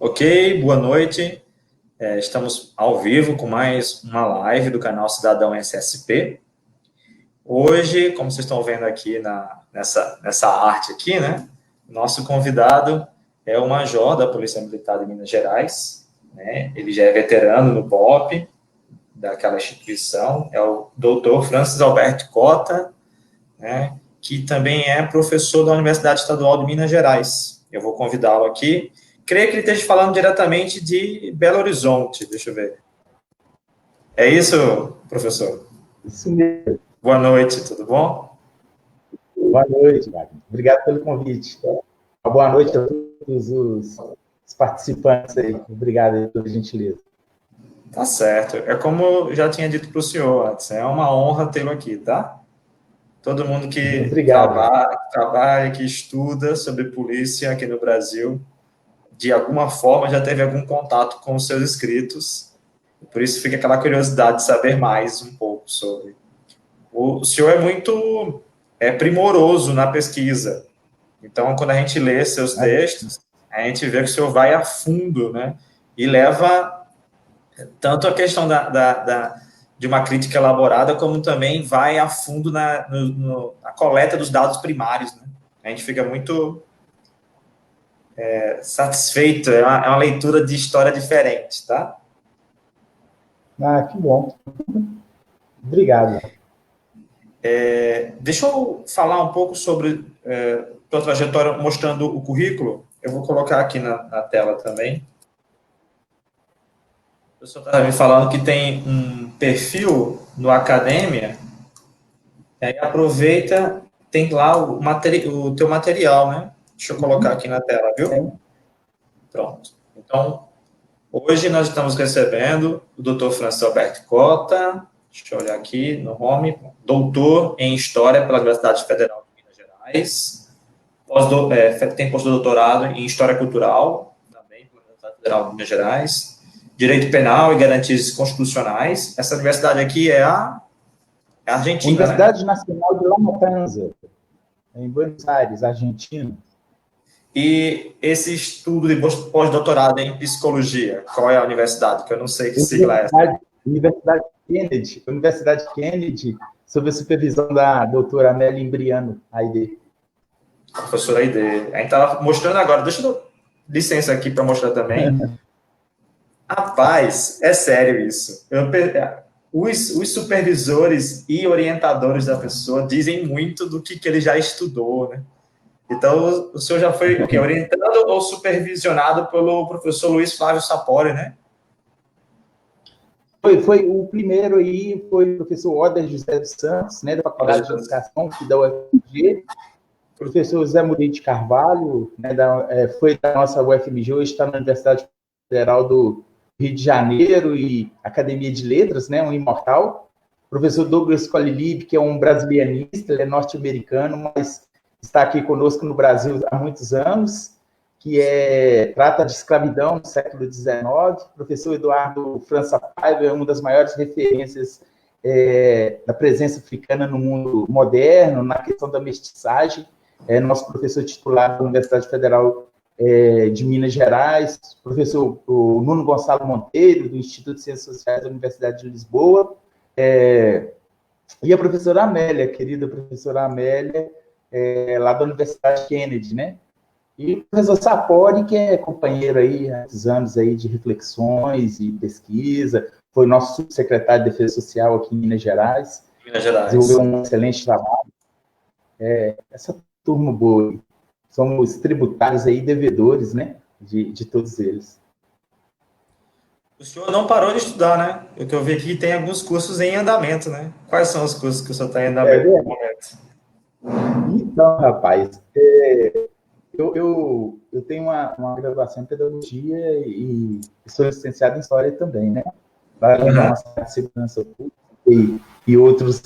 Ok, boa noite. Estamos ao vivo com mais uma live do canal Cidadão SSP. Hoje, como vocês estão vendo aqui nessa arte aqui, né? Nosso convidado é o Major da Polícia Militar de Minas Gerais, né? Ele já é veterano no BOP daquela instituição, é o Dr. Francis Alberto Cota, né? Que também é professor da Universidade Estadual de Minas Gerais. Eu vou convidá-lo aqui. Creio que ele esteja falando diretamente de Belo Horizonte, deixa eu ver. É isso, professor? Isso mesmo. Boa noite, tudo bom? Boa noite, Wagner. Obrigado pelo convite. Boa noite a todos os participantes aí. Obrigado aí pela gentileza. Tá certo. É como eu já tinha dito para o senhor antes, é uma honra tê-lo aqui, tá? Todo mundo que Obrigado. trabalha, que estuda sobre polícia aqui no Brasil, de alguma forma já teve algum contato com os seus escritos. Por isso fica aquela curiosidade de saber mais um pouco sobre. O senhor é muito primoroso na pesquisa. Então, quando a gente lê seus textos, a gente vê que o senhor vai a fundo, né? E leva tanto a questão de uma crítica elaborada, como também vai a fundo na coleta dos dados primários, né? A gente fica muito satisfeito, é uma leitura de história diferente, tá? Que bom. Obrigado. Deixa eu falar um pouco sobre tua trajetória, mostrando o currículo. Eu vou colocar aqui na tela também. O professor estava me falando que tem um perfil no Academia, e aí aproveita, tem lá o teu material, né? Deixa eu colocar aqui na tela, viu? Pronto. Então, hoje nós estamos recebendo o Dr. Francis Alberto Cota, deixa eu olhar aqui no home, doutor em História pela Universidade Federal de Minas Gerais, tem pós-doutorado em História Cultural, também pela Universidade Federal de Minas Gerais, Direito Penal e Garantias Constitucionais. Essa universidade aqui é a Argentina, Universidade, né? Nacional de La Matanza, em Buenos Aires, Argentina. E esse estudo de pós-doutorado em psicologia, qual é a universidade? Que eu não sei que sigla é essa. Universidade Kennedy, sob a supervisão da doutora Amélia Imbriano, Aide. Professora Aide. A gente estava mostrando agora, deixa eu dar licença aqui para mostrar também. Rapaz, é sério isso. Os supervisores e orientadores da pessoa dizem muito do que ele já estudou, né? Então, o senhor já foi orientado ou supervisionado pelo professor Luiz Flávio Sapori, né? Foi o primeiro aí, foi o professor Oder José dos Santos, né, da Faculdade de Educação, que da UFMG, professor Zé Murilo de Carvalho, né, foi da nossa UFMG, hoje está na Universidade Federal do Rio de Janeiro e Academia de Letras, né, um imortal. Professor Douglas Colilib, que é um brasilianista, ele é norte-americano, mas está aqui conosco no Brasil há muitos anos, que trata de escravidão no século XIX. Professor Eduardo França Paiva é uma das maiores referências da presença africana no mundo moderno, na questão da mestiçagem. Nosso professor titular da Universidade Federal de Minas Gerais, professor Nuno Gonçalo Monteiro, do Instituto de Ciências Sociais da Universidade de Lisboa, e a professora Amélia, querida professora Amélia, lá da Universidade Kennedy, né? E o professor Sapori, que é companheiro aí há muitos anos aí de reflexões e pesquisa, foi nosso subsecretário de Defesa Social aqui em Minas Gerais. Desenvolveu um excelente trabalho. Essa turma boa. Somos tributários aí, devedores, né, de todos eles. O senhor não parou de estudar, né? O que eu vi aqui tem alguns cursos em andamento, né? Quais são os cursos que o senhor está em andamento no momento? Então, rapaz, eu tenho uma graduação em Pedagogia e sou licenciado em História também, né? Para a nossa segurança pública e outras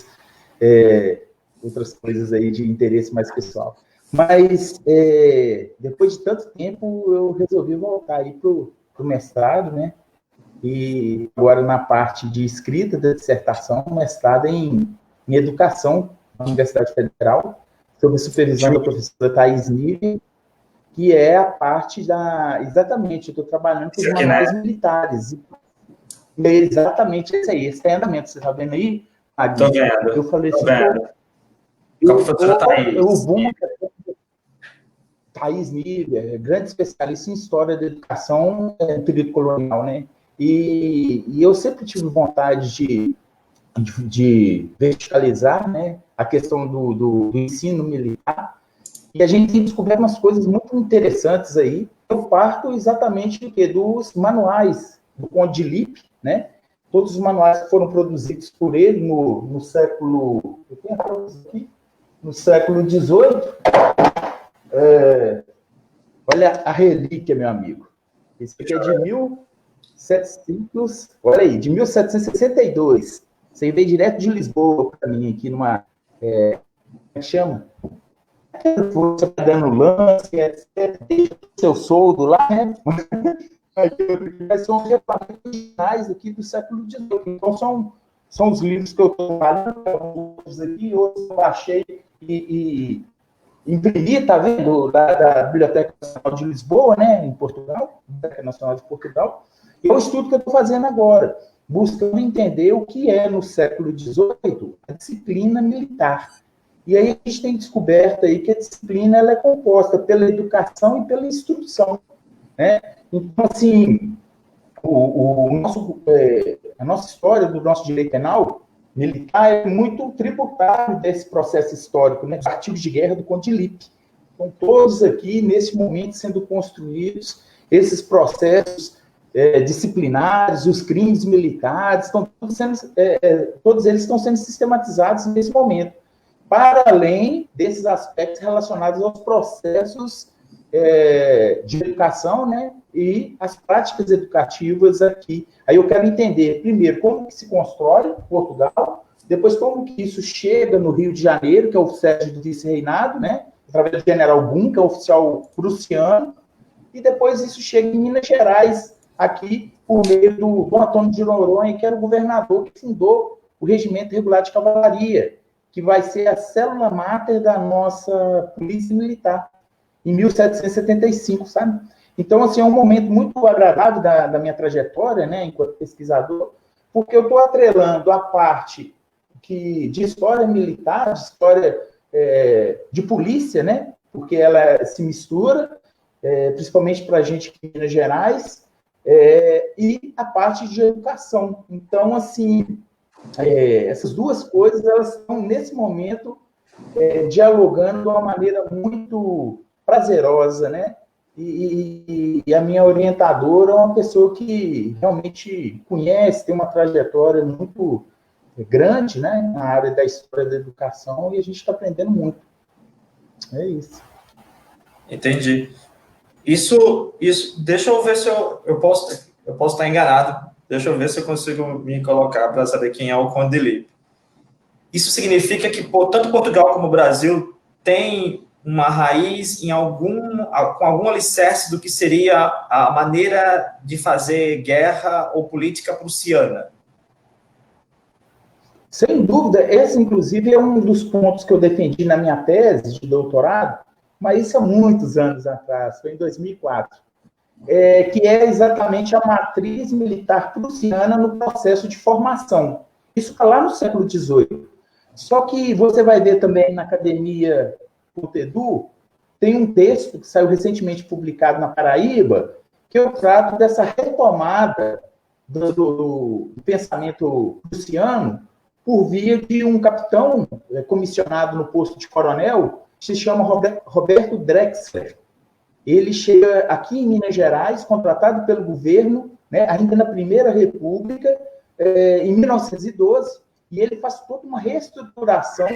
coisas aí de interesse mais pessoal. Mas, depois de tanto tempo, eu resolvi voltar aí para o mestrado, né? E agora na parte de escrita da dissertação, mestrado em Educação na Universidade Federal, sob a supervisão da professora Thais Niven, que é a parte da... Exatamente, eu estou trabalhando com os manuais militares. É exatamente esse aí, esse treinamento. Você está vendo aí? Estou vendo. Eu falei assim, com a professora Thaís. O boom Thaís Nília, grande especialista em história da educação no período colonial, né? E eu sempre tive vontade de verticalizar, né, a questão do ensino militar, e a gente tem descoberto umas coisas muito interessantes aí. Eu parto exatamente dos manuais do Conde de Lippe, né? Todos os manuais que foram produzidos por ele no século... Eu tenho aqui, no século XVIII. Olha a relíquia, meu amigo. Esse aqui é de 1700... Olha aí, de 1762. Você veio direto de Lisboa para mim aqui numa... como é que chama? Você está dando lance, deixa o seu soldo lá, né? São reparamentos originais aqui do século XVIII. Então, são os livros que eu estou falando, alguns aqui, outros eu baixei e imprimi, tá vendo? Da Biblioteca Nacional de Lisboa, né? Em Portugal, Biblioteca Nacional de Portugal. E é o estudo que eu estou fazendo agora, buscando entender o que é, no século XVIII, a disciplina militar. E aí a gente tem descoberto aí que a disciplina ela é composta pela educação e pela instrução, né? Então, assim, a nossa história do nosso direito penal militar é muito tributário desse processo histórico, né? Dos artigos de guerra do Conde de Lippe. Então, todos aqui, nesse momento, sendo construídos esses processos disciplinares, os crimes militares, todos eles estão sendo sistematizados nesse momento, para além desses aspectos relacionados aos processos de educação, né, e as práticas educativas aqui. Aí eu quero entender, primeiro, como que se constrói Portugal, depois como que isso chega no Rio de Janeiro, que é o sede do vice-reinado, né, através do general Gum, que é o oficial prussiano, e depois isso chega em Minas Gerais, aqui, por meio do Dom Antônio de Noronha, que era o governador que fundou o Regimento Regular de Cavalaria, que vai ser a célula máter da nossa polícia militar, em 1775, sabe? Então, assim, é um momento muito agradável da minha trajetória, né, enquanto pesquisador, porque eu estou atrelando a parte de história militar, de história de polícia, né, porque ela se mistura, principalmente para a gente aqui em Minas Gerais, e a parte de educação. Então, assim, essas duas coisas, elas estão, nesse momento, dialogando de uma maneira muito prazerosa, né? E a minha orientadora é uma pessoa que realmente conhece, tem uma trajetória muito grande, né, na área da história da educação, e a gente está aprendendo muito. É isso. Entendi. Isso, deixa eu ver se eu posso estar enganado. Deixa eu ver se eu consigo me colocar para saber quem é o Conde de Lippe. Isso significa que tanto Portugal como o Brasil tem uma raiz com algum alicerce do que seria a maneira de fazer guerra ou política prussiana. Sem dúvida, esse, inclusive, é um dos pontos que eu defendi na minha tese de doutorado, mas isso há muitos anos atrás, foi em 2004, que é exatamente a matriz militar prussiana no processo de formação. Isso está lá no século XVIII. Só que você vai ver também na Academia Pompidou, tem um texto que saiu recentemente publicado na Paraíba, que eu trato dessa retomada do pensamento prussiano por via de um capitão comissionado no posto de coronel, que se chama Roberto Drexler. Ele chega aqui em Minas Gerais, contratado pelo governo, né, ainda na Primeira República, em 1912, e ele faz toda uma reestruturação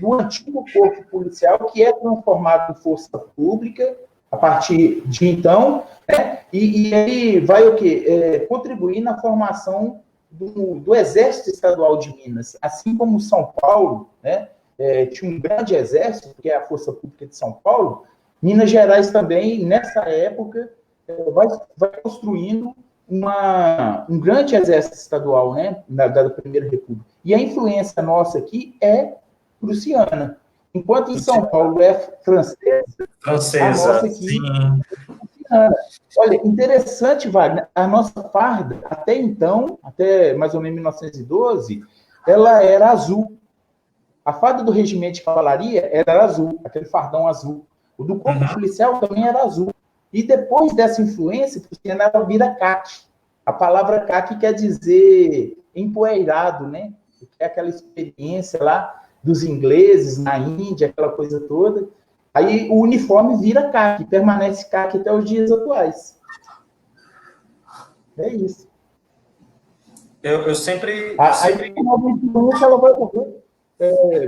do antigo corpo policial, que é transformado em força pública a partir de então, né? E ele vai o quê? Contribuir na formação do Exército Estadual de Minas. Assim como São Paulo, né, tinha um grande exército, que é a Força Pública de São Paulo, Minas Gerais também, nessa época, vai construindo um grande exército estadual, né, da Primeira República. E a influência nossa aqui é prussiana. Enquanto em São Paulo é francesa, Francesa, a nossa aqui é. Olha, interessante, Wagner, a nossa farda, até então, até mais ou menos 1912, ela era azul. A farda do regimento de cavalaria era azul, aquele fardão azul. O do corpo policial também era azul. E depois dessa influência, ela vira caqui. A palavra caqui quer dizer empoeirado, né? É aquela experiência lá dos ingleses na Índia, aquela coisa toda. Aí o uniforme vira caqui, permanece caqui até os dias atuais. É isso. Eu sempre... Aí ela vai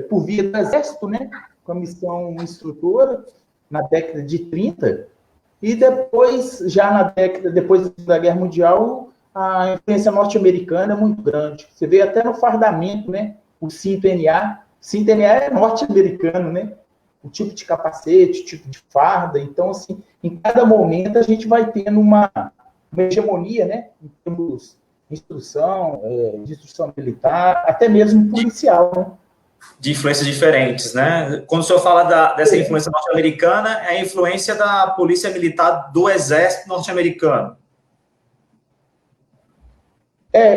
por via do Exército, né? Com a missão instrutora, na década de 30, e depois, depois da Guerra Mundial, a influência norte-americana é muito grande. Você vê até no fardamento, né? O cinto NA. O cinto NA é norte-americano, né? O tipo de capacete, o tipo de farda. Então, assim, em cada momento a gente vai tendo uma hegemonia, né? Em termos de instrução militar, até mesmo policial, né? De influências diferentes, né? Quando o senhor fala dessa influência norte-americana, é a influência da polícia militar do exército norte-americano.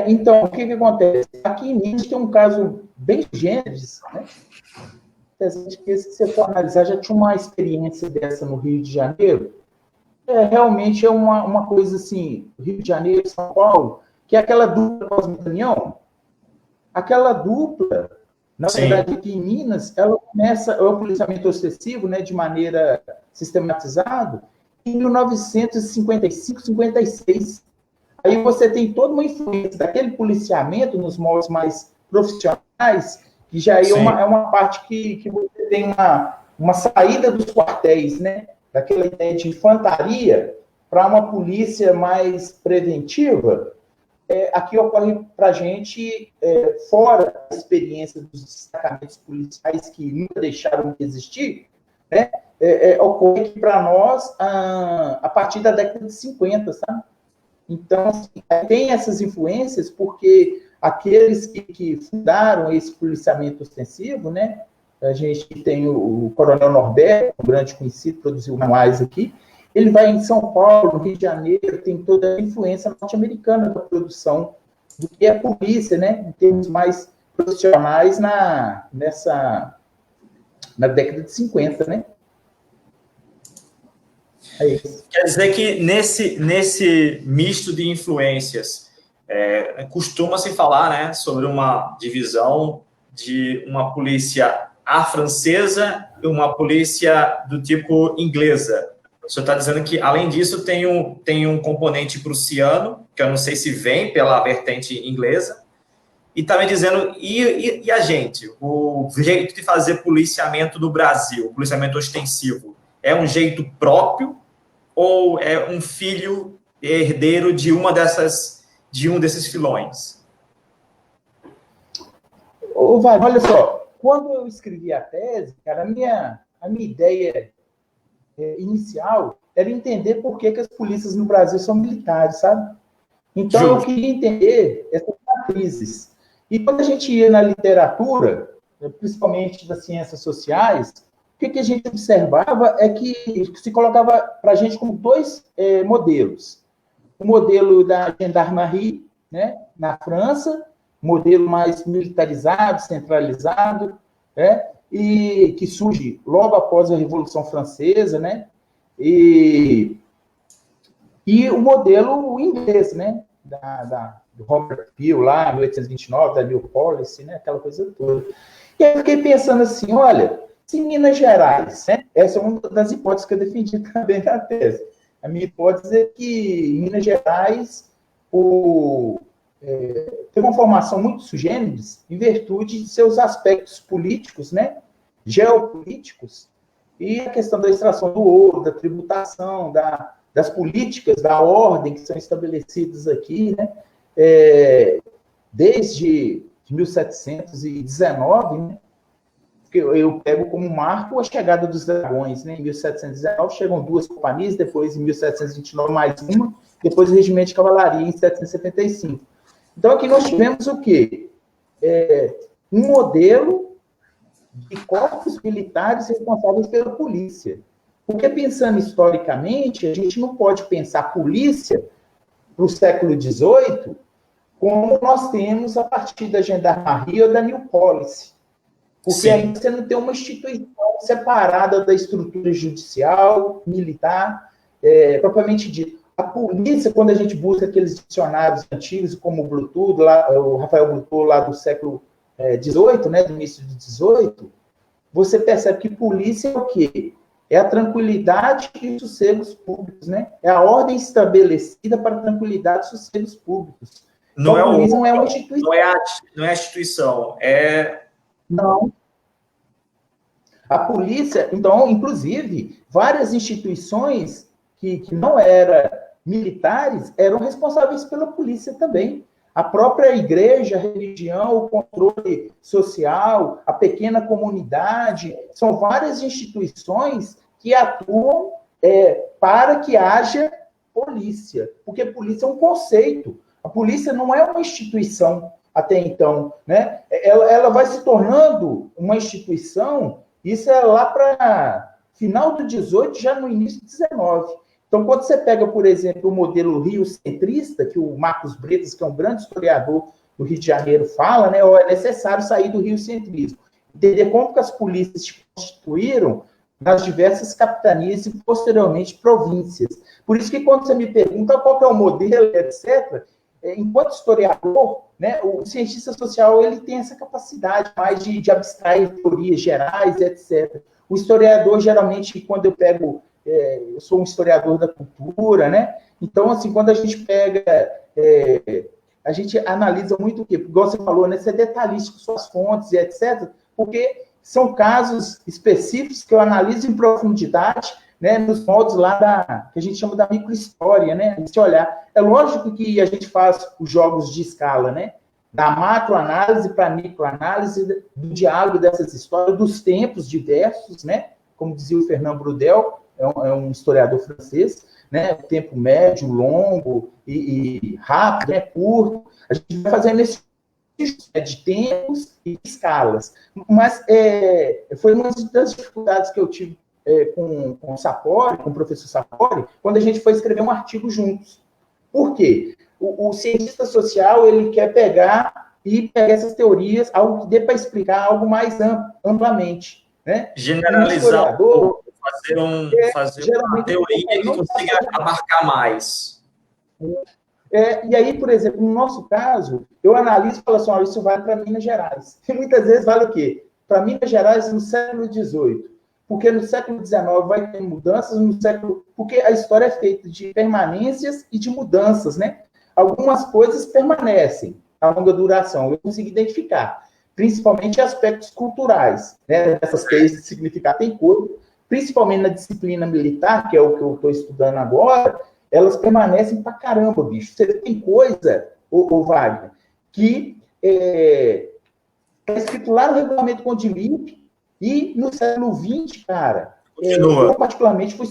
Então, o que acontece? Aqui em Minas tem um caso bem gênesis, né? Que se você for analisar, já tinha uma experiência dessa no Rio de Janeiro. Realmente é uma coisa assim, Rio de Janeiro, São Paulo, que é aquela dupla Cosme-Damião. Aquela dupla, na verdade, aqui em Minas, ela começa o policiamento ostensivo, né, de maneira sistematizada, em 1955, 56. Aí você tem toda uma influência daquele policiamento nos moldes mais profissionais, que já é uma parte que você tem uma saída dos quartéis, né? Daquela ideia de infantaria para uma polícia mais preventiva. Aqui ocorre para a gente, fora a experiência dos destacamentos policiais que nunca deixaram de existir, né? Ocorre aqui para nós a partir da década de 50, sabe? Então, assim, tem essas influências porque aqueles que fundaram esse policiamento ostensivo, né? A gente tem o Coronel Norberto, um grande conhecido, produziu mais aqui. Ele vai em São Paulo, no Rio de Janeiro, tem toda a influência norte-americana da produção do que é polícia, né? Em termos mais profissionais na década de 50, né? É isso. Quer dizer que nesse misto de influências, costuma-se falar, né, sobre uma divisão de uma polícia francesa e uma polícia do tipo inglesa. O senhor está dizendo que, além disso, tem um componente prussiano, que eu não sei se vem pela vertente inglesa, e está me dizendo, e a gente? O jeito de fazer policiamento no Brasil, policiamento ostensivo, é um jeito próprio ou é um filho herdeiro de um desses filões? Wagner, olha só, quando eu escrevi a tese, cara, a minha ideia inicial era entender por que as polícias no Brasil são militares, sabe? Então, eu queria entender essas matrizes. E quando a gente ia na literatura, principalmente das ciências sociais, o que a gente observava é que se colocava para a gente como dois modelos. O modelo da gendarmerie, né, na França, modelo mais militarizado, centralizado, né, e que surge logo após a Revolução Francesa, né, e o modelo inglês, né, do Robert Peel, lá em 1829, da New Policy, né, aquela coisa toda. E aí eu fiquei pensando assim, olha, se Minas Gerais, né, essa é uma das hipóteses que eu defendi também na tese. A minha hipótese é que em Minas Gerais tem uma formação muito sui generis em virtude de seus aspectos políticos, né, geopolíticos, e a questão da extração do ouro, da tributação, das políticas, da ordem que são estabelecidas aqui, né, desde 1719, né, que eu pego como marco a chegada dos dragões, né, em 1719 chegam 2 companhias, depois em 1729 mais uma, depois o regimento de cavalaria em 1775. Então aqui nós tivemos o quê? Um modelo de corpos militares responsáveis pela polícia. Porque, pensando historicamente, a gente não pode pensar a polícia para o século XVIII como nós temos a partir da Gendarmeria ou da New Policy. Porque aí você não tem uma instituição separada da estrutura judicial, militar, propriamente dito. A polícia, quando a gente busca aqueles dicionários antigos, como o Bluetooth, o Rafael Bluetooth, lá do século XVIII, né, do início do XVIII, você percebe que polícia é o quê? É a tranquilidade e sossegos públicos, né? É a ordem estabelecida para a tranquilidade e sossegos públicos. Não então, é polícia não é uma instituição. Não é a instituição, é... Não. A polícia, então, inclusive, várias instituições que não eram militares eram responsáveis pela polícia também. A própria igreja, a religião, o controle social, a pequena comunidade, são várias instituições que atuam para que haja polícia, porque polícia é um conceito. A polícia não é uma instituição até então, né? Ela vai se tornando uma instituição, isso é lá para final do 18, já no início do 19. Então, quando você pega, por exemplo, o modelo rio-centrista, que o Marcos Bretas, que é um grande historiador do Rio de Janeiro, fala, né, é necessário sair do rio-centrismo, entender como que as polícias se constituíram nas diversas capitanias e, posteriormente, províncias. Por isso que, quando você me pergunta qual que é o modelo, etc., enquanto historiador, né, o cientista social ele tem essa capacidade mais de abstrair teorias gerais, etc. O historiador, geralmente, quando eu pego... eu sou um historiador da cultura, né? Então, assim, quando a gente pega... a gente analisa muito o quê? Porque, igual você falou, né? Ser detalhístico, suas fontes e etc. Porque são casos específicos que eu analiso em profundidade, né, nos moldes lá que a gente chama da microhistória, né? Se olhar, é lógico que a gente faz os jogos de escala, né? Da macroanálise para a microanálise, do diálogo dessas histórias, dos tempos diversos, né? Como dizia o Fernand Braudel, é um historiador francês, né? Tempo médio, longo e rápido, né? Curto. A gente vai fazendo esse de tempos e escalas. Mas foi uma das dificuldades que eu tive com o Sapori, com o professor Sapori, quando a gente foi escrever um artigo juntos. Por quê? O cientista social, ele quer pegar essas teorias, algo que dê para explicar algo mais amplamente. Né? Generalizar, fazer uma teoria que consiga abarcar mais. E aí, por exemplo, no nosso caso, eu analiso e falo assim, olha, isso vale para Minas Gerais. E muitas vezes vale o quê? Para Minas Gerais no século XVIII. Porque no século XIX vai ter mudanças, porque a história é feita de permanências e de mudanças, né? Algumas coisas permanecem a longa duração, eu consigo identificar, principalmente aspectos culturais, né? Essas teses de significado tem coisa, principalmente na disciplina militar, que é o que eu estou estudando agora, elas permanecem pra caramba, bicho. Você tem coisa, ô Wagner, que está escrito lá no regulamento Condilip, e no século XX, cara, eu particularmente fui...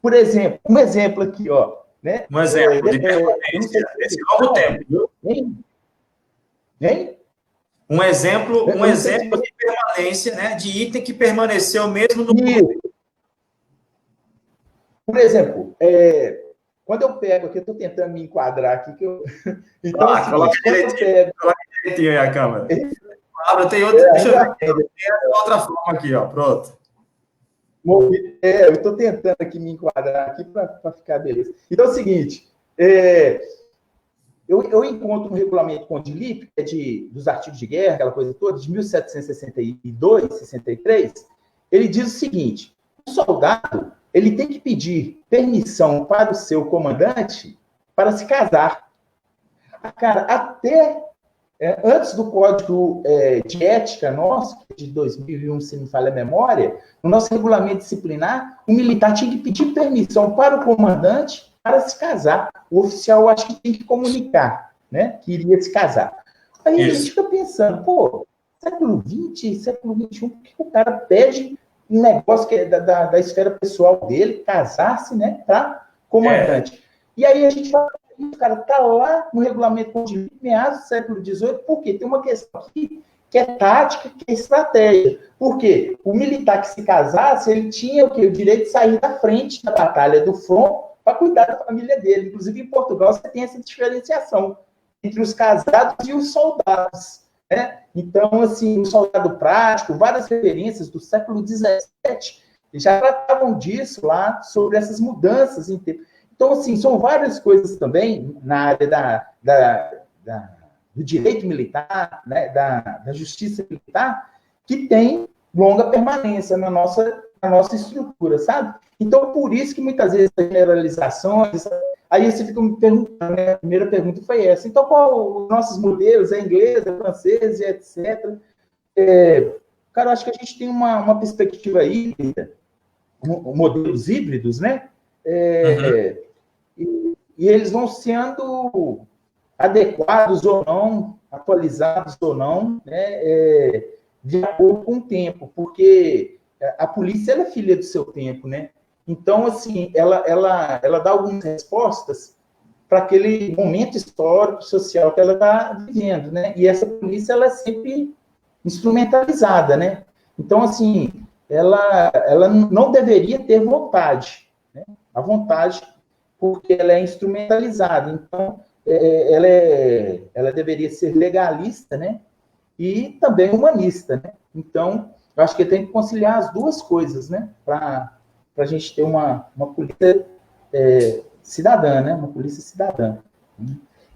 Por exemplo, um exemplo aqui, ó. Né? Um exemplo de permanência desse longo tempo. Hein? Um exemplo de permanência, né? De item que permaneceu mesmo no tempo. Por exemplo, quando eu pego aqui, eu estou tentando me enquadrar aqui, que eu... Então, assim, coloca direitinho aí a câmera. Tem outra, deixa eu ver. Tem outra forma aqui, ó. Pronto. Eu estou tentando aqui me enquadrar aqui para ficar beleza. Então é o seguinte, eu encontro um regulamento Condilip, que é dos artigos de guerra, aquela coisa toda, de 1762, 63, ele diz o seguinte, o soldado ele tem que pedir permissão para o seu comandante para se casar. Cara, até antes do Código de Ética nosso, de 2001, se me falha a memória, no nosso regulamento disciplinar, o militar tinha que pedir permissão para o comandante para se casar. O oficial, acho que tem que comunicar, né, que iria se casar. Aí a gente fica pensando, pô, século XX, século XXI, por que o cara pede um negócio que é da esfera pessoal dele, casar-se, né, para comandante? E aí a gente vai... O cara está lá no regulamento de meados do século XVIII, porque tem uma questão aqui que é tática, que é estratégia. Por quê? O militar que se casasse, ele tinha o quê? O direito de sair da frente da batalha do front para cuidar da família dele. Inclusive, em Portugal, você tem essa diferenciação entre os casados e os soldados, né? Então, assim, o soldado prático, várias referências do século XVII já tratavam disso lá, sobre essas mudanças. Então, assim, são várias coisas também na área do direito militar, né, da justiça militar, que tem longa permanência na nossa estrutura, sabe? Então, por isso que muitas vezes as generalizações... Aí você fica me perguntando, né? A primeira pergunta foi essa. Então, qual os nossos modelos? É inglês, é francês, etc. Cara, eu acho que a gente tem uma perspectiva híbrida, modelos híbridos, né? E eles vão sendo adequados ou não, atualizados ou não, né? De acordo com o tempo, porque a polícia ela é filha do seu tempo, né? Então, assim, ela dá algumas respostas para aquele momento histórico, social que ela está vivendo, né? E essa polícia, ela é sempre instrumentalizada, né? Então, assim, ela não deveria ter vontade, né? A vontade, porque ela é instrumentalizada. Então, ela deveria ser legalista, né? E também humanista, né? Então, eu acho que tem que conciliar as duas coisas, né? Para a gente ter uma polícia cidadã, né? Uma polícia cidadã.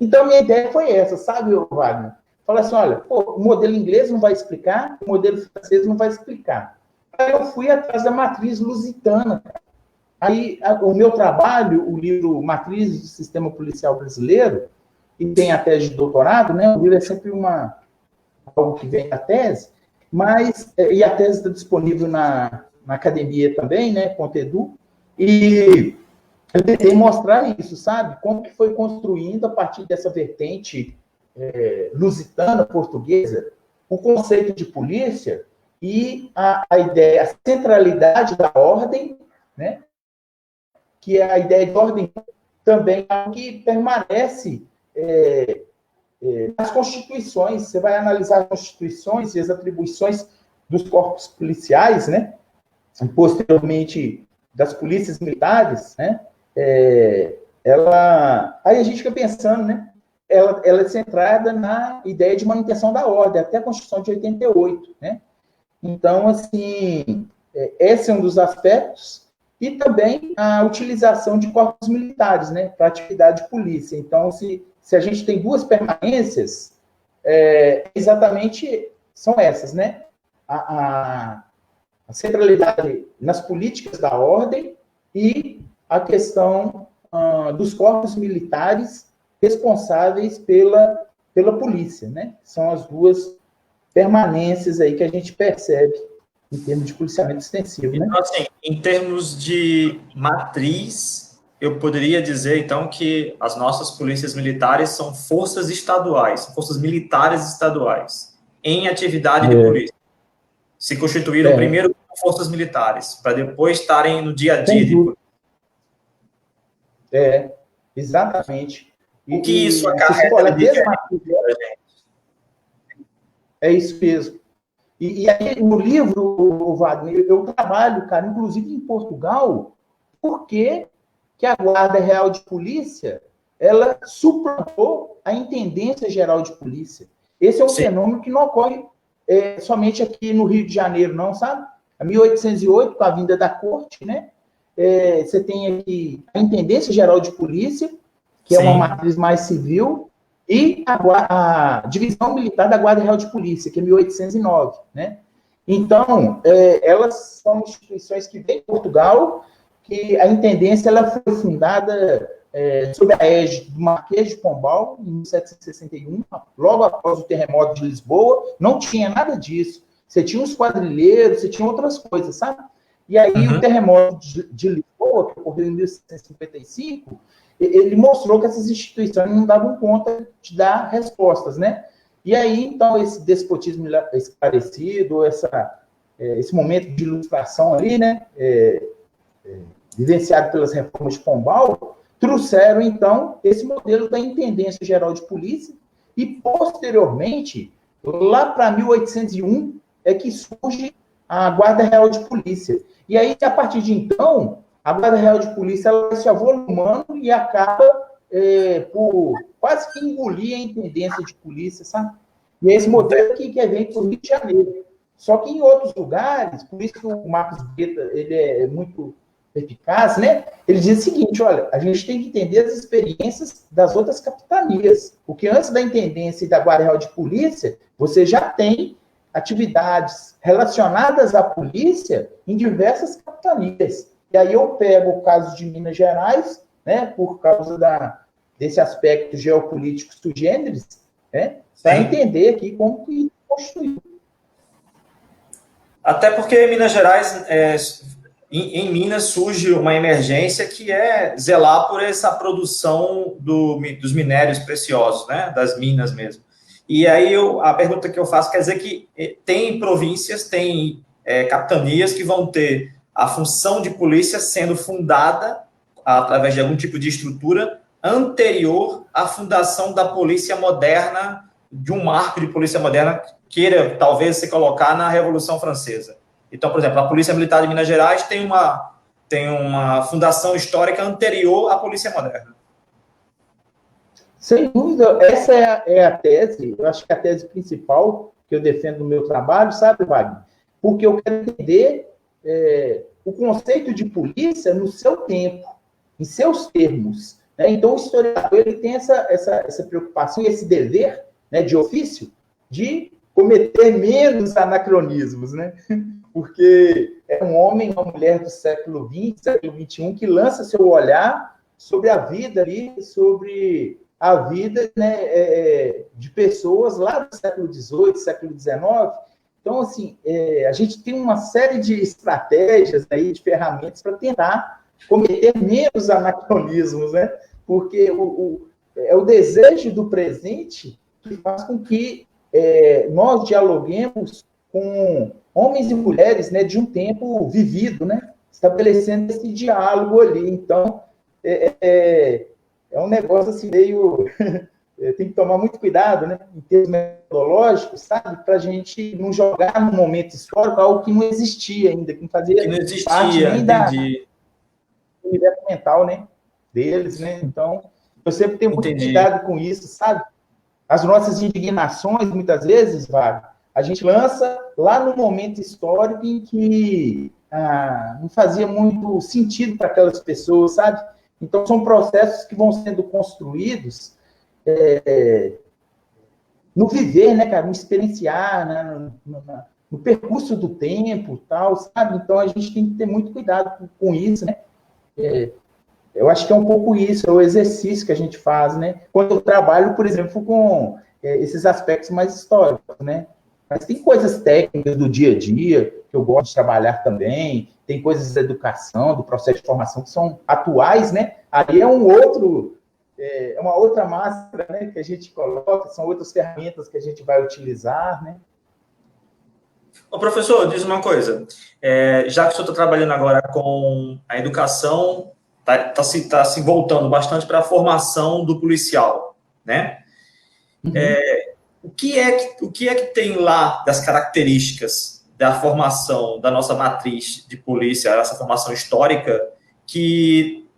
Então, minha ideia foi essa, sabe, Wagner? Falar assim, olha, o modelo inglês não vai explicar, o modelo francês não vai explicar. Aí eu fui atrás da matriz lusitana. Aí, o meu trabalho, o livro Matriz do Sistema Policial Brasileiro, e tem a tese de doutorado, né? O livro é sempre algo que vem da tese, mas, e a tese está disponível na academia também, né, Contedu, e eu tentei mostrar isso, sabe? Como que foi construindo, a partir dessa vertente lusitana, portuguesa, o conceito de polícia e a ideia, a centralidade da ordem, né? Que é a ideia de ordem também que permanece nas constituições. Você vai analisar as constituições e as atribuições dos corpos policiais, né? E posteriormente das polícias militares, né? Aí a gente fica pensando, né? Ela é centrada na ideia de manutenção da ordem, até a Constituição de 88, né? Então, assim, esse é um dos aspectos, e também a utilização de corpos militares, né, para atividade de polícia. Então, se a gente tem duas permanências, exatamente são essas, né? A centralidade nas políticas da ordem e a questão dos corpos militares responsáveis pela polícia, né? São as duas permanências aí que a gente percebe em termos de policiamento extensivo, né? Então, assim, em termos de matriz, eu poderia dizer, então, que as nossas polícias militares são forças estaduais, forças militares estaduais, em atividade de polícia. Se constituíram primeiro como forças militares, para depois estarem no dia a dia de polícia. Exatamente. O que isso acarreta de diferente? É isso mesmo. E aí, no livro, Wagner, eu trabalho, cara, inclusive em Portugal, porque que a Guarda Real de Polícia, ela suplantou a Intendência Geral de Polícia. Esse é um fenômeno que não ocorre somente aqui no Rio de Janeiro, não, sabe? Em 1808, com a vinda da corte, né? Você tem aqui a Intendência Geral de Polícia, que é uma matriz mais civil, e a Divisão Militar da Guarda Real de Polícia, que é 1809, né? Então, elas são instituições que vêm de Portugal, que a intendência ela foi fundada sob a égide do Marquês de Pombal, em 1761, logo após o terremoto de Lisboa. Não tinha nada disso. Você tinha uns quadrilheiros, você tinha outras coisas, sabe? E aí o terremoto de Lisboa, que ocorreu em 1755, ele mostrou que essas instituições não davam conta de dar respostas, né? E aí, então, esse despotismo esclarecido, esse momento de ilustração ali, né, vivenciado pelas reformas de Pombal, trouxeram, então, esse modelo da Intendência Geral de Polícia e, posteriormente, Lá para 1801 é que surge a Guarda Real de Polícia. E aí, a partir de então, a Guarda Real de Polícia ela vai se avolumando e acaba por quase que engolir a intendência de polícia, sabe? E é esse modelo que vem para o Rio de Janeiro. Só que em outros lugares, por isso que o Marcos Beta ele é muito eficaz, né? Ele diz o seguinte, olha, a gente tem que entender as experiências das outras capitanias, porque antes da intendência e da Guarda Real de Polícia, você já tem atividades relacionadas à polícia em diversas capitanias. E aí eu pego o caso de Minas Gerais, né, por causa desse aspecto geopolítico sui generis, né, para entender aqui como que construiu. Até porque Minas Gerais, em Minas surge uma emergência que é zelar por essa produção dos minérios preciosos, né, das minas mesmo. E aí a pergunta que eu faço quer dizer que tem províncias, tem capitanias que vão ter a função de polícia sendo fundada através de algum tipo de estrutura anterior à fundação da polícia moderna, de um marco de polícia moderna queira, talvez, se colocar na Revolução Francesa. Então, por exemplo, a Polícia Militar de Minas Gerais tem uma fundação histórica anterior à polícia moderna. Sem dúvida, essa é a tese, eu acho que é a tese principal que eu defendo no meu trabalho, sabe, Wagner? Porque eu quero entender o conceito de polícia no seu tempo, em seus termos. Né? Então, o historiador ele tem essa preocupação e esse dever, né, de ofício de cometer menos anacronismos, né? Porque é um homem, uma mulher do século XX, século XXI, que lança seu olhar sobre a vida ali, sobre a vida, né, de pessoas lá do século XVIII, século XIX. Então, assim, a gente tem uma série de estratégias aí, de ferramentas para tentar cometer menos anacronismos, né? Porque é o desejo do presente que faz com que nós dialoguemos com homens e mulheres, né, de um tempo vivido, né? Estabelecendo esse diálogo ali. Então, é um negócio assim meio... tem que tomar muito cuidado, né, em termos metodológicos, sabe? Para a gente não jogar no momento histórico algo que não existia ainda, que não fazia parte nem da universo mental, né, deles, né? Então, eu sempre tenho muito cuidado com isso, sabe? As nossas indignações, muitas vezes, Wagner, a gente lança lá no momento histórico em que não fazia muito sentido para aquelas pessoas, sabe? Então, são processos que vão sendo construídos no viver, né, cara? No experienciar, né? No percurso do tempo, tal, sabe? Então, a gente tem que ter muito cuidado com isso, né? Eu acho que é um pouco isso, é o exercício que a gente faz, né? Quando eu trabalho, por exemplo, com esses aspectos mais históricos, né? Mas tem coisas técnicas do dia a dia que eu gosto de trabalhar também, tem coisas da educação, do processo de formação que são atuais, né? Aí é uma outra máscara, né, que a gente coloca, são outras ferramentas que a gente vai utilizar, né? Ô, professor, diz uma coisa, já que o senhor está trabalhando agora com a educação, está se voltando bastante para a formação do policial, né? Uhum. O que é que tem lá das características da formação da nossa matriz de polícia, essa formação histórica, que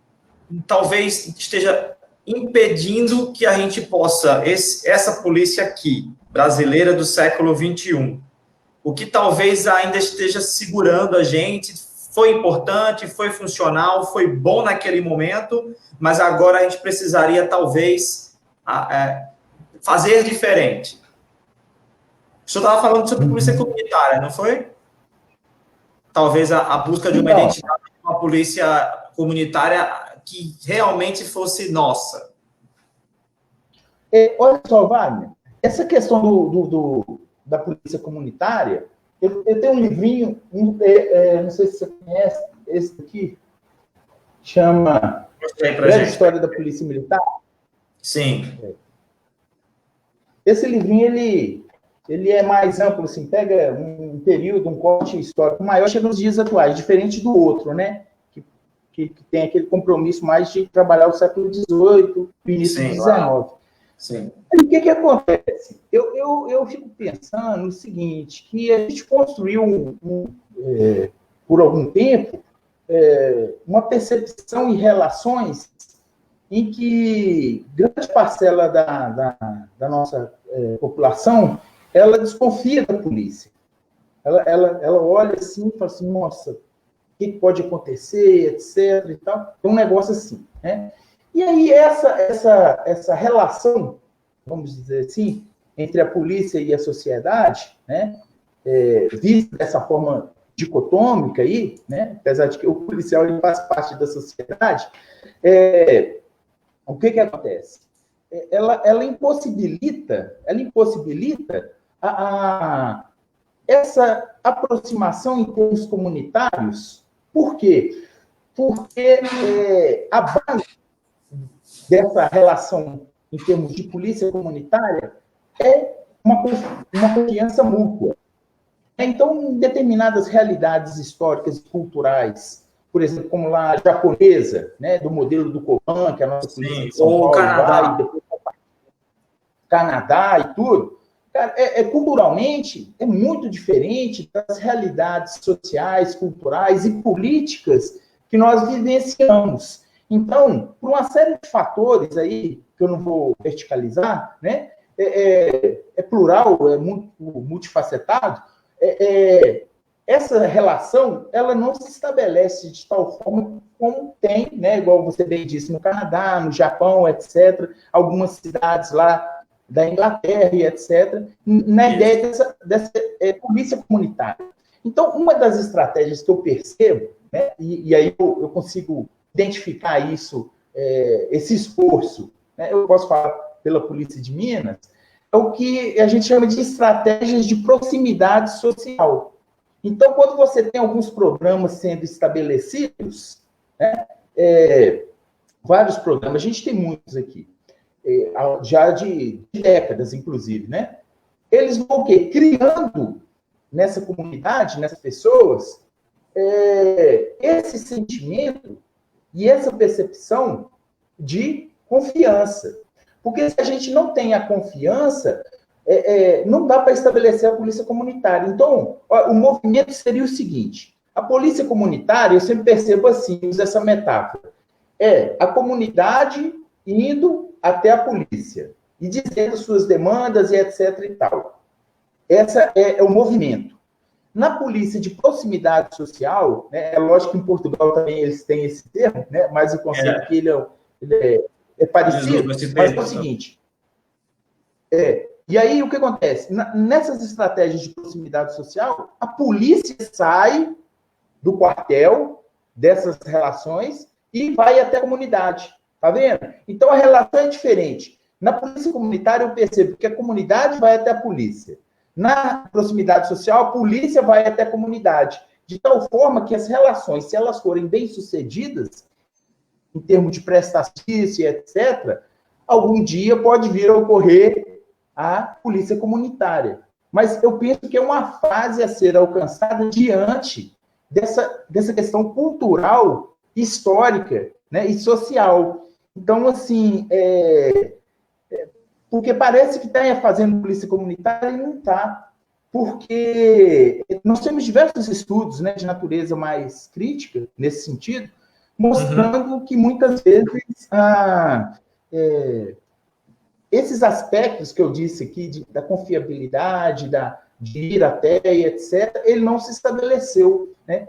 talvez esteja impedindo que a gente possa, essa polícia aqui, brasileira do século XXI, o que talvez ainda esteja segurando a gente, foi importante, foi funcional, foi bom naquele momento, mas agora a gente precisaria talvez fazer diferente. O senhor estava falando sobre polícia comunitária, não foi? Talvez a busca de uma identidade de uma polícia comunitária que realmente fosse nossa. Olha só, Wagner, essa questão da polícia comunitária, eu tenho um livrinho, não sei se você conhece, esse aqui, chama Breve História da Polícia Militar. Sim. Esse livrinho, ele é mais amplo, assim, pega um período, um corte histórico maior, chega nos dias atuais, diferente do outro, né? Que tem aquele compromisso mais de trabalhar o século XVIII, o início do XIX. Sim. E o que acontece? Eu fico pensando no seguinte, que a gente construiu, por algum tempo, uma percepção e relações em que grande parcela da nossa população, ela desconfia da polícia. Ela olha assim e fala assim, nossa, o que pode acontecer, etc. E tal. É um negócio assim, né? E aí essa relação, vamos dizer assim, entre a polícia e a sociedade, né, vista dessa forma dicotômica aí, né, apesar de que o policial ele faz parte da sociedade, o que acontece? Ela impossibilita essa aproximação em termos comunitários. Por quê? Porque a base dessa relação em termos de polícia comunitária é uma confiança mútua. Então, em determinadas realidades históricas e culturais, por exemplo, como lá a japonesa, né, do modelo do Koban, que é a nossa polícia de São Paulo, vai, depois Canadá e tudo, cara, culturalmente é muito diferente das realidades sociais, culturais e políticas que nós vivenciamos. Então, por uma série de fatores aí, que eu não vou verticalizar, né, plural, é muito multifacetado, essa relação, ela não se estabelece de tal forma como tem, né, igual você bem disse, no Canadá, no Japão, etc., algumas cidades lá da Inglaterra e etc., na ideia dessa polícia comunitária. Então, uma das estratégias que eu percebo, né, e aí eu consigo identificar isso, esse esforço, né, eu posso falar pela Polícia de Minas, é o que a gente chama de estratégias de proximidade social. Então, quando você tem alguns programas sendo estabelecidos, né, vários programas, a gente tem muitos aqui, já de décadas, inclusive, né? Eles vão o quê? Criando nessa comunidade, nessas pessoas, esse sentimento e essa percepção de confiança. Porque se a gente não tem a confiança, não dá para estabelecer a polícia comunitária. Então, o movimento seria o seguinte: a polícia comunitária, eu sempre percebo assim, uso essa metáfora, a comunidade indo até a polícia e dizendo suas demandas e etc e tal. Essa é o movimento. Na polícia de proximidade social, né, é lógico que em Portugal também eles têm esse termo, né, mas o conceito que ele é parecido, mas é o seguinte, e aí o que acontece? Nessas estratégias de proximidade social, a polícia sai do quartel dessas relações e vai até a comunidade. Tá vendo? Então, a relação é diferente. Na polícia comunitária, eu percebo que a comunidade vai até a polícia. Na proximidade social, a polícia vai até a comunidade. De tal forma que as relações, se elas forem bem-sucedidas, em termos de prestação, etc., algum dia pode vir a ocorrer a polícia comunitária. Mas eu penso que é uma fase a ser alcançada diante dessa questão cultural, histórica, né, e social. Então, assim, porque parece que está fazendo polícia comunitária e não está. Porque nós temos diversos estudos, né, de natureza mais crítica, nesse sentido, mostrando que muitas vezes esses aspectos que eu disse aqui, da confiabilidade, de ir até, etc., ele não se estabeleceu, né?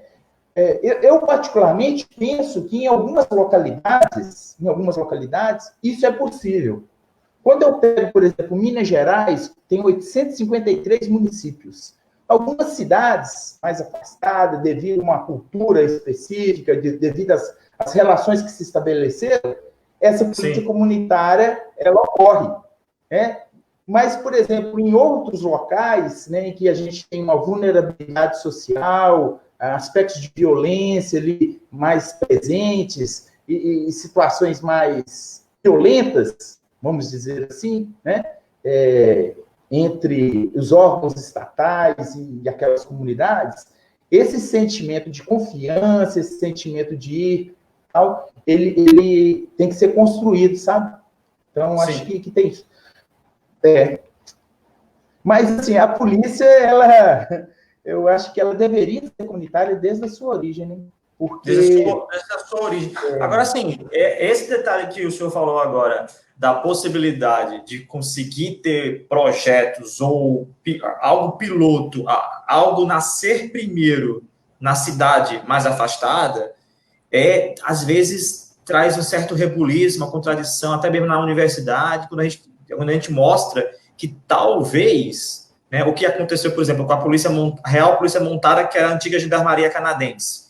Eu, particularmente, penso que em algumas localidades, isso é possível. Quando eu pego, por exemplo, Minas Gerais, tem 853 municípios. Algumas cidades mais afastadas, devido a uma cultura específica, devido às relações que se estabeleceram, essa política comunitária, ela ocorre, né? Mas, por exemplo, em outros locais, né, em que a gente tem uma vulnerabilidade social, aspectos de violência ali mais presentes e situações mais violentas, vamos dizer assim, né, entre os órgãos estatais e aquelas comunidades, esse sentimento de confiança, esse sentimento de ir, tal, ele tem que ser construído, sabe? Então, acho que tem isso. É. Mas, assim, a polícia, eu acho que ela deveria ser comunitária desde a sua origem, né? Porque... Desde a sua origem. Agora, assim, esse detalhe que o senhor falou agora, da possibilidade de conseguir ter projetos ou algo piloto, algo nascer primeiro na cidade mais afastada, às vezes traz um certo rebuliço, uma contradição, até mesmo na universidade, quando a gente mostra que talvez, né, o que aconteceu, por exemplo, com a Real Polícia Montada, que era a antiga Gendarmeria Canadense,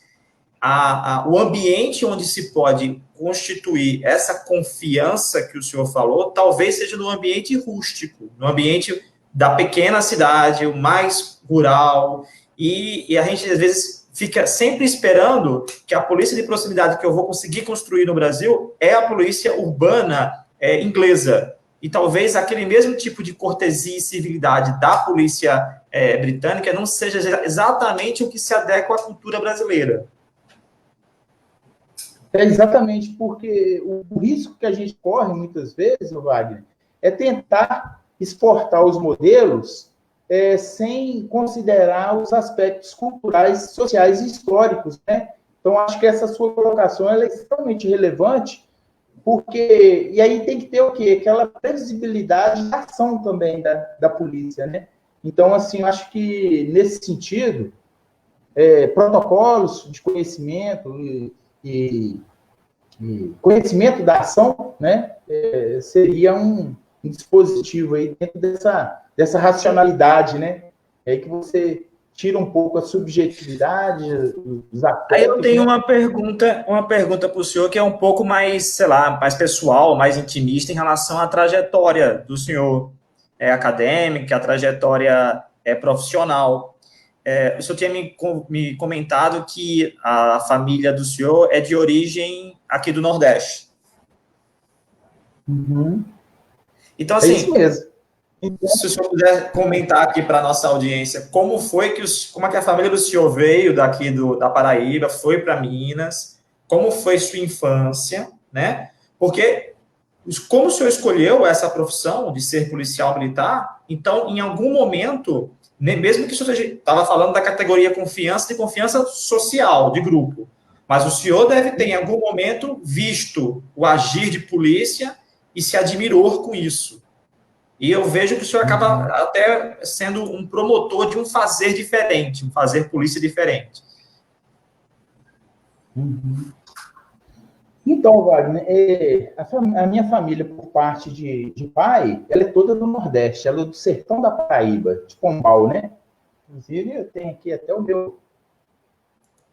o ambiente onde se pode constituir essa confiança que o senhor falou, talvez seja no ambiente rústico, no ambiente da pequena cidade, o mais rural, e a gente, às vezes, fica sempre esperando que a polícia de proximidade que eu vou conseguir construir no Brasil é a polícia urbana inglesa. E talvez aquele mesmo tipo de cortesia e civilidade da polícia britânica não seja exatamente o que se adequa à cultura brasileira. É exatamente porque o risco que a gente corre muitas vezes, Wagner, é tentar exportar os modelos sem considerar os aspectos culturais, sociais e históricos, né? Então, acho que essa sua colocação ela é extremamente relevante, porque... E aí tem que ter o quê? Aquela previsibilidade da ação também da polícia, né? Então, assim, eu acho que, nesse sentido, protocolos de conhecimento e conhecimento da ação, né, seria um dispositivo aí dentro dessa racionalidade, né, aí que você tira um pouco a subjetividade, os aspectos. Aí eu tenho uma pergunta para o senhor que é um pouco mais, sei lá, mais pessoal, mais intimista em relação à trajetória do senhor acadêmica, a trajetória profissional. O senhor tinha me comentado que a família do senhor é de origem aqui do Nordeste. Uhum. Então, assim, é isso mesmo. Se o senhor puder comentar aqui para a nossa audiência, como é que a família do senhor veio daqui da Paraíba, foi para Minas, como foi sua infância, né? Porque como o senhor escolheu essa profissão de ser policial militar, então, em algum momento, mesmo que o senhor estava falando da categoria confiança, de confiança social, de grupo, mas o senhor deve ter, em algum momento, visto o agir de polícia e se admirou com isso. E eu vejo que o senhor acaba até sendo um promotor de um fazer diferente, um fazer polícia diferente. Uhum. Então, Wagner, a minha família, por parte de pai, ela é toda do Nordeste, ela é do sertão da Paraíba, de Pombal, né? Inclusive, eu tenho aqui até o meu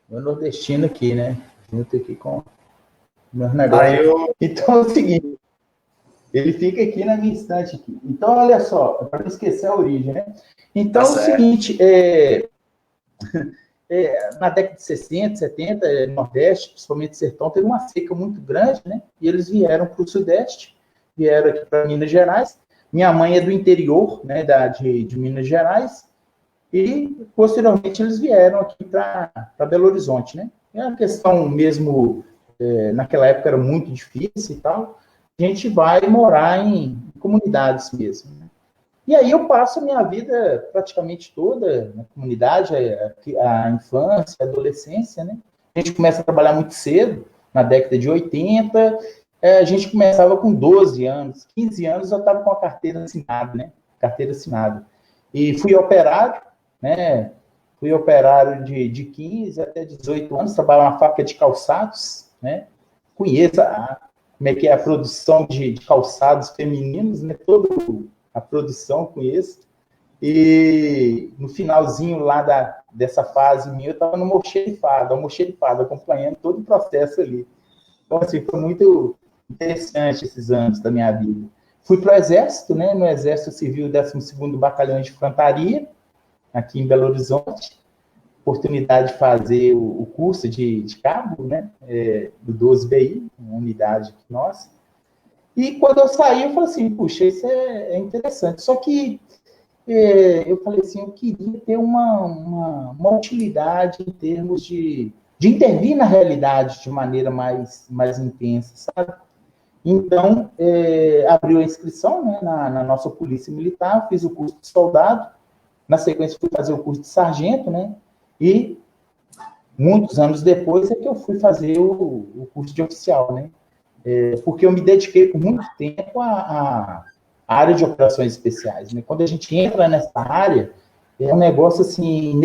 nordestino aqui, né? Junto aqui com o meu negócio. Então, é o seguinte, ele fica aqui na minha estante aqui. Então, olha só, para não esquecer a origem, né? Então, é o seguinte, na década de 60, 70, Nordeste, principalmente Sertão, teve uma seca muito grande, né? E eles vieram para o Sudeste, vieram aqui para Minas Gerais. Minha mãe é do interior, né, de Minas Gerais, e posteriormente eles vieram aqui para Belo Horizonte, né? É uma questão mesmo, naquela época era muito difícil e tal, a gente vai morar em comunidades mesmo, né? E aí eu passo a minha vida praticamente toda na comunidade, a infância, a adolescência, né? A gente começa a trabalhar muito cedo, na década de 80, a gente começava com 12 anos, 15 anos eu estava com a carteira assinada, né? Carteira assinada. E fui operário, né? Fui operário de 15 até 18 anos, trabalhava na fábrica de calçados, né? Conheço como é que é a produção de calçados femininos, né? A produção conheço, e no finalzinho lá dessa fase minha, eu estava no almoxerifado, acompanhando todo o processo ali. Então, assim, foi muito interessante esses anos da minha vida. Fui para o Exército, né? No Exército Civil, 12º Batalhão de Infantaria, aqui em Belo Horizonte, oportunidade de fazer o curso de cabo, né? Do 12BI, uma unidade nossa. E quando eu saí, eu falei assim, puxa, isso é interessante. Só que eu falei assim, eu queria ter uma utilidade em termos de intervir na realidade de maneira mais intensa, sabe? Então, abriu a inscrição, né, na nossa polícia militar, fiz o curso de soldado, na sequência fui fazer o curso de sargento, né, e muitos anos depois é que eu fui fazer o curso de oficial, né, porque eu me dediquei por muito tempo à área de operações especiais, né. Quando a gente entra nessa área, é um negócio, assim,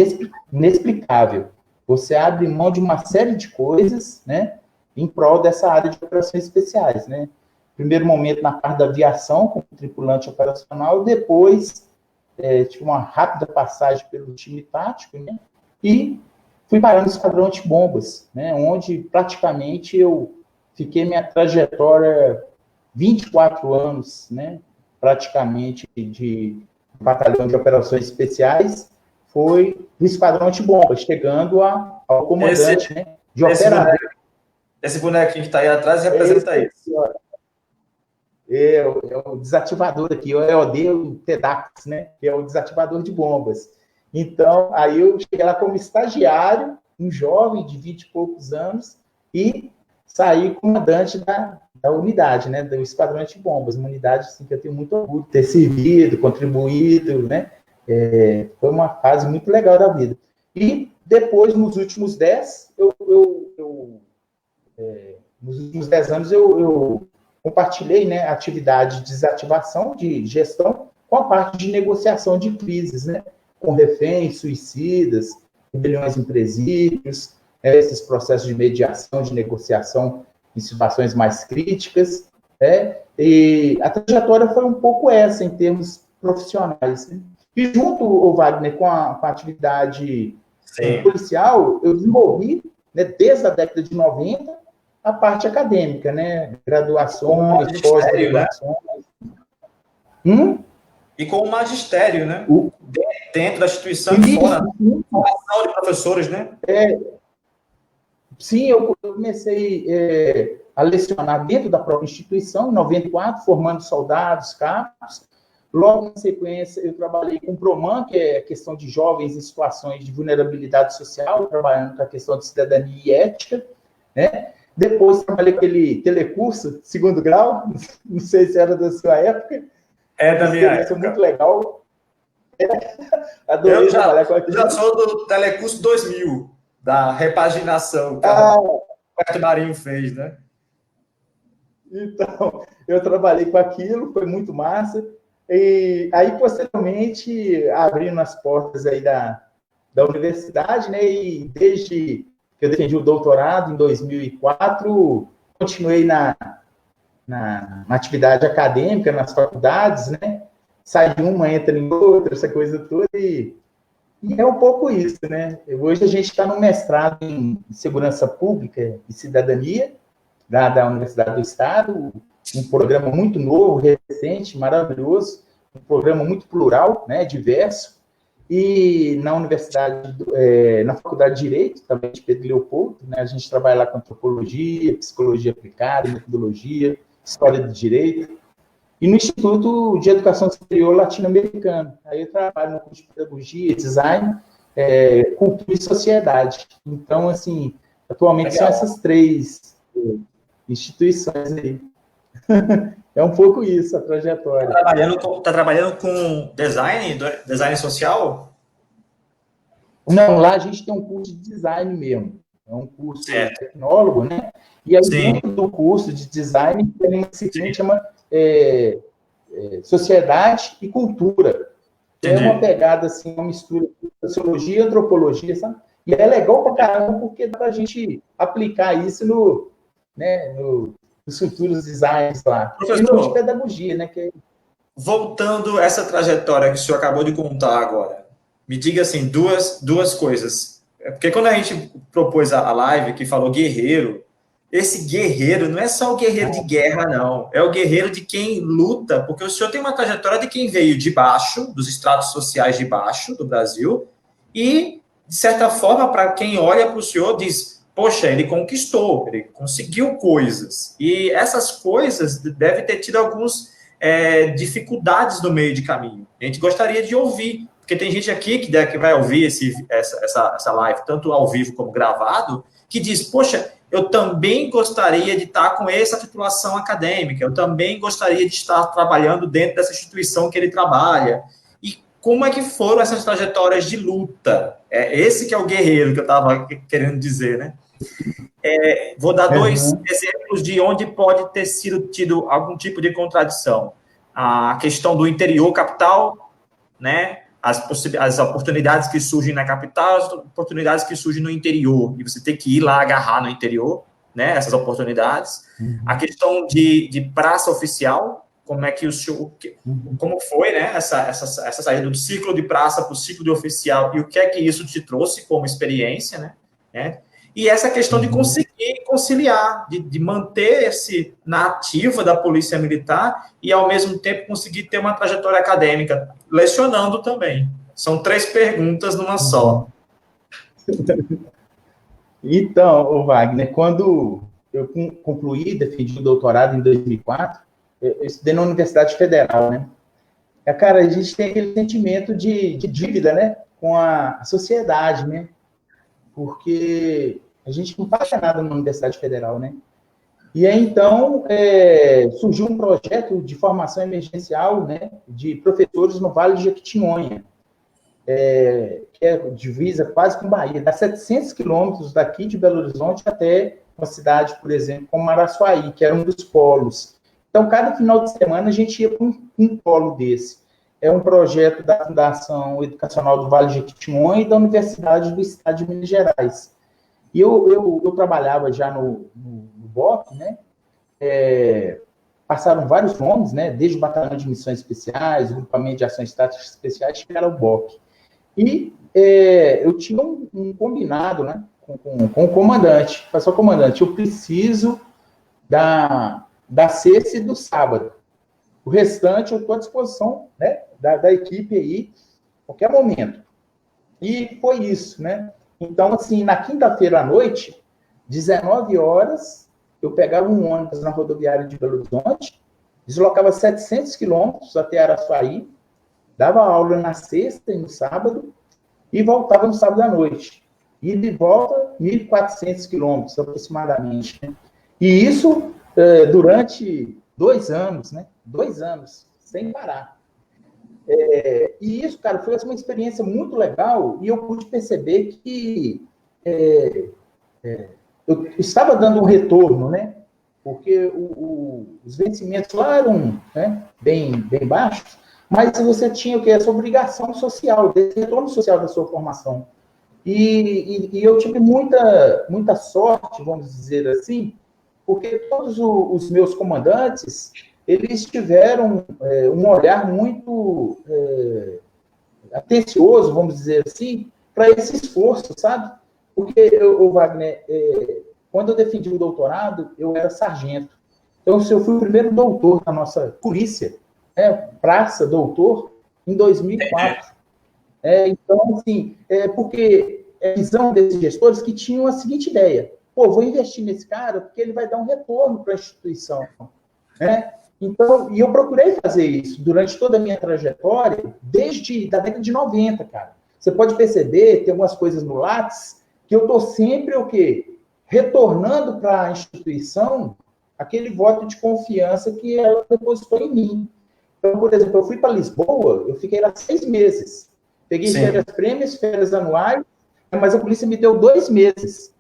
inexplicável. Você abre mão de uma série de coisas, né, em prol dessa área de operações especiais, né. Primeiro momento na parte da aviação, como tripulante operacional, depois tive uma rápida passagem pelo time tático, né, e fui parar no esquadrão antibombas, né, onde praticamente eu fiquei minha trajetória 24 anos, né, praticamente de batalhão de operações especiais, foi do esquadrão antibombas, chegando ao comandante, né, de operador. Esse bonequinho que está aí atrás representa isso. É o desativador aqui, o EOD, o TEDAX, né? Que é o desativador de bombas. Então, aí eu cheguei lá como estagiário, um jovem de 20 e poucos anos, e saí comandante da unidade, né? Do esquadrão de bombas, uma unidade assim, que eu tenho muito orgulho de ter servido, contribuído, né? Foi uma fase muito legal da vida. E depois, nos últimos 10, nos últimos 10 anos, eu compartilhei, né, a atividade de desativação, de gestão, com a parte de negociação de crises, né, com reféns, suicidas, rebeliões em presídios, esses processos de mediação, de negociação em situações mais críticas, e a trajetória foi um pouco essa, em termos profissionais, né? E junto, o Wagner, com a atividade policial, eu desenvolvi, né, desde a década de 90, a parte acadêmica, né? Graduações, pós-graduações. Né? E com o magistério, né? Dentro da instituição e fora. Formação de professores, né? Sim, eu comecei a lecionar dentro da própria instituição, em 94, formando soldados, cabos. Logo na sequência, eu trabalhei com o PROMAN, que é a questão de jovens em situações de vulnerabilidade social, trabalhando com a questão de cidadania e ética, né? Depois trabalhei com aquele telecurso, segundo grau, não sei se era da sua época. Da minha época. Muito legal. Adorei trabalhar com aquilo. Eu já sou do telecurso 2000, da repaginação que o Roberto Marinho fez, né? Então, eu trabalhei com aquilo, foi muito massa. E aí, posteriormente, abrindo as portas aí da universidade, né? E desde que eu defendi o doutorado em 2004, continuei na atividade acadêmica, nas faculdades, né? Sai de uma, entra em outra, essa coisa toda, e é um pouco isso, né? Hoje a gente está no mestrado em Segurança Pública e Cidadania, da Universidade do Estado, um programa muito novo, recente, maravilhoso, um programa muito plural, né? Diverso. E na universidade, na Faculdade de Direito, também de Pedro Leopoldo, né, a gente trabalha lá com antropologia, psicologia aplicada, metodologia, história do direito, e no Instituto de Educação Superior Latino-Americano. Aí eu trabalho no curso de pedagogia, design, cultura e sociedade. Então, assim, atualmente são essas 3 instituições aí. É um pouco isso, a trajetória. Está trabalhando com design social? Não, lá a gente tem um curso de design mesmo. É um curso tecnólogo, né? E aí, dentro do curso de design, tem uma disciplina que chama Sociedade e Cultura. É uma pegada, assim, uma mistura de sociologia e antropologia, sabe? E é legal pra caramba, porque dá pra gente aplicar isso nos futuros designs lá. Professor, e no de pedagogia, né? Voltando a essa trajetória que o senhor acabou de contar agora, me diga, assim, duas coisas. Porque quando a gente propôs a live, que falou guerreiro, esse guerreiro não é só o guerreiro de guerra, não. É o guerreiro de quem luta, porque o senhor tem uma trajetória de quem veio de baixo, dos estratos sociais de baixo do Brasil, e, de certa forma, para quem olha para o senhor, diz, poxa, ele conquistou, ele conseguiu coisas. E essas coisas devem ter tido algumas dificuldades no meio de caminho. A gente gostaria de ouvir, porque tem gente aqui que vai ouvir essa live, tanto ao vivo como gravado, que diz, poxa, eu também gostaria de estar com essa titulação acadêmica, eu também gostaria de estar trabalhando dentro dessa instituição que ele trabalha. E como é que foram essas trajetórias de luta? Esse que é o guerreiro que eu estava querendo dizer, né? Vou dar dois exemplos de onde pode ter tido algum tipo de contradição. A questão do interior capital, né? As oportunidades que surgem na capital, as oportunidades que surgem no interior, e você tem que ir lá agarrar no interior, né? Essas oportunidades. A questão de praça oficial, como é que como foi, né? Essa saída do ciclo de praça para o ciclo de oficial, e o que é que isso te trouxe como experiência, né? E essa questão de conseguir conciliar, de manter na ativa da Polícia Militar e, ao mesmo tempo, conseguir ter uma trajetória acadêmica, lecionando também. São 3 perguntas numa só. Então, Wagner, quando eu concluí, defendi o doutorado em 2004, eu estudei na Universidade Federal, né? Cara, a gente tem aquele sentimento de dívida, né? Com a sociedade, né? Porque a gente não paga nada na Universidade Federal, né? E aí, então, surgiu um projeto de formação emergencial, né, de professores no Vale de Jequitinhonha, que é divisa quase com Bahia, dá 700 quilômetros daqui de Belo Horizonte até uma cidade, por exemplo, como Araçuaí, que era um dos polos. Então, cada final de semana a gente ia para um polo desse. É um projeto da Fundação Educacional do Vale de Jequitinhonha e da Universidade do Estado de Minas Gerais. E eu trabalhava já no BOP, né? Passaram vários nomes, né? Desde o Batalhão de Missões Especiais, o Grupamento de Ações Táticas Especiais, que era o BOP. E eu tinha um combinado, né? Com o comandante. Falei, comandante, eu preciso da sexta e do sábado. O restante eu estou à disposição, né, da equipe aí, a qualquer momento. E foi isso, né? Então, assim, na quinta-feira à noite, 19 horas, eu pegava um ônibus na rodoviária de Belo Horizonte, deslocava 700 quilômetros até Araçuaí, dava aula na sexta e no sábado, e voltava no sábado à noite. E de volta, 1.400 quilômetros, aproximadamente. Né? E isso durante 2 anos, né? 2 anos, sem parar. E isso, cara, foi uma experiência muito legal e eu pude perceber que eu estava dando um retorno, né? Porque os vencimentos lá eram, né, bem baixos, mas você tinha o quê? Essa obrigação social, desse retorno social da sua formação. E eu tive muita sorte, vamos dizer assim, porque todos os meus comandantes, eles tiveram um olhar muito atencioso, vamos dizer assim, para esse esforço, sabe? Porque, Wagner, quando eu defendi o doutorado, eu era sargento. Então, eu fui o primeiro doutor da nossa polícia, praça doutor, em 2004. Então, assim, porque a visão desses gestores que tinham a seguinte ideia: pô, vou investir nesse cara porque ele vai dar um retorno para a instituição, né? Então, e eu procurei fazer isso durante toda a minha trajetória, desde a década de 90, cara. Você pode perceber, tem algumas coisas no Lattes, que eu estou sempre, o quê? Retornando para a instituição aquele voto de confiança que ela depositou em mim. Então, por exemplo, eu fui para Lisboa, eu fiquei lá 6 meses. Peguei férias prêmios, férias anuais, mas a polícia me deu 2 meses.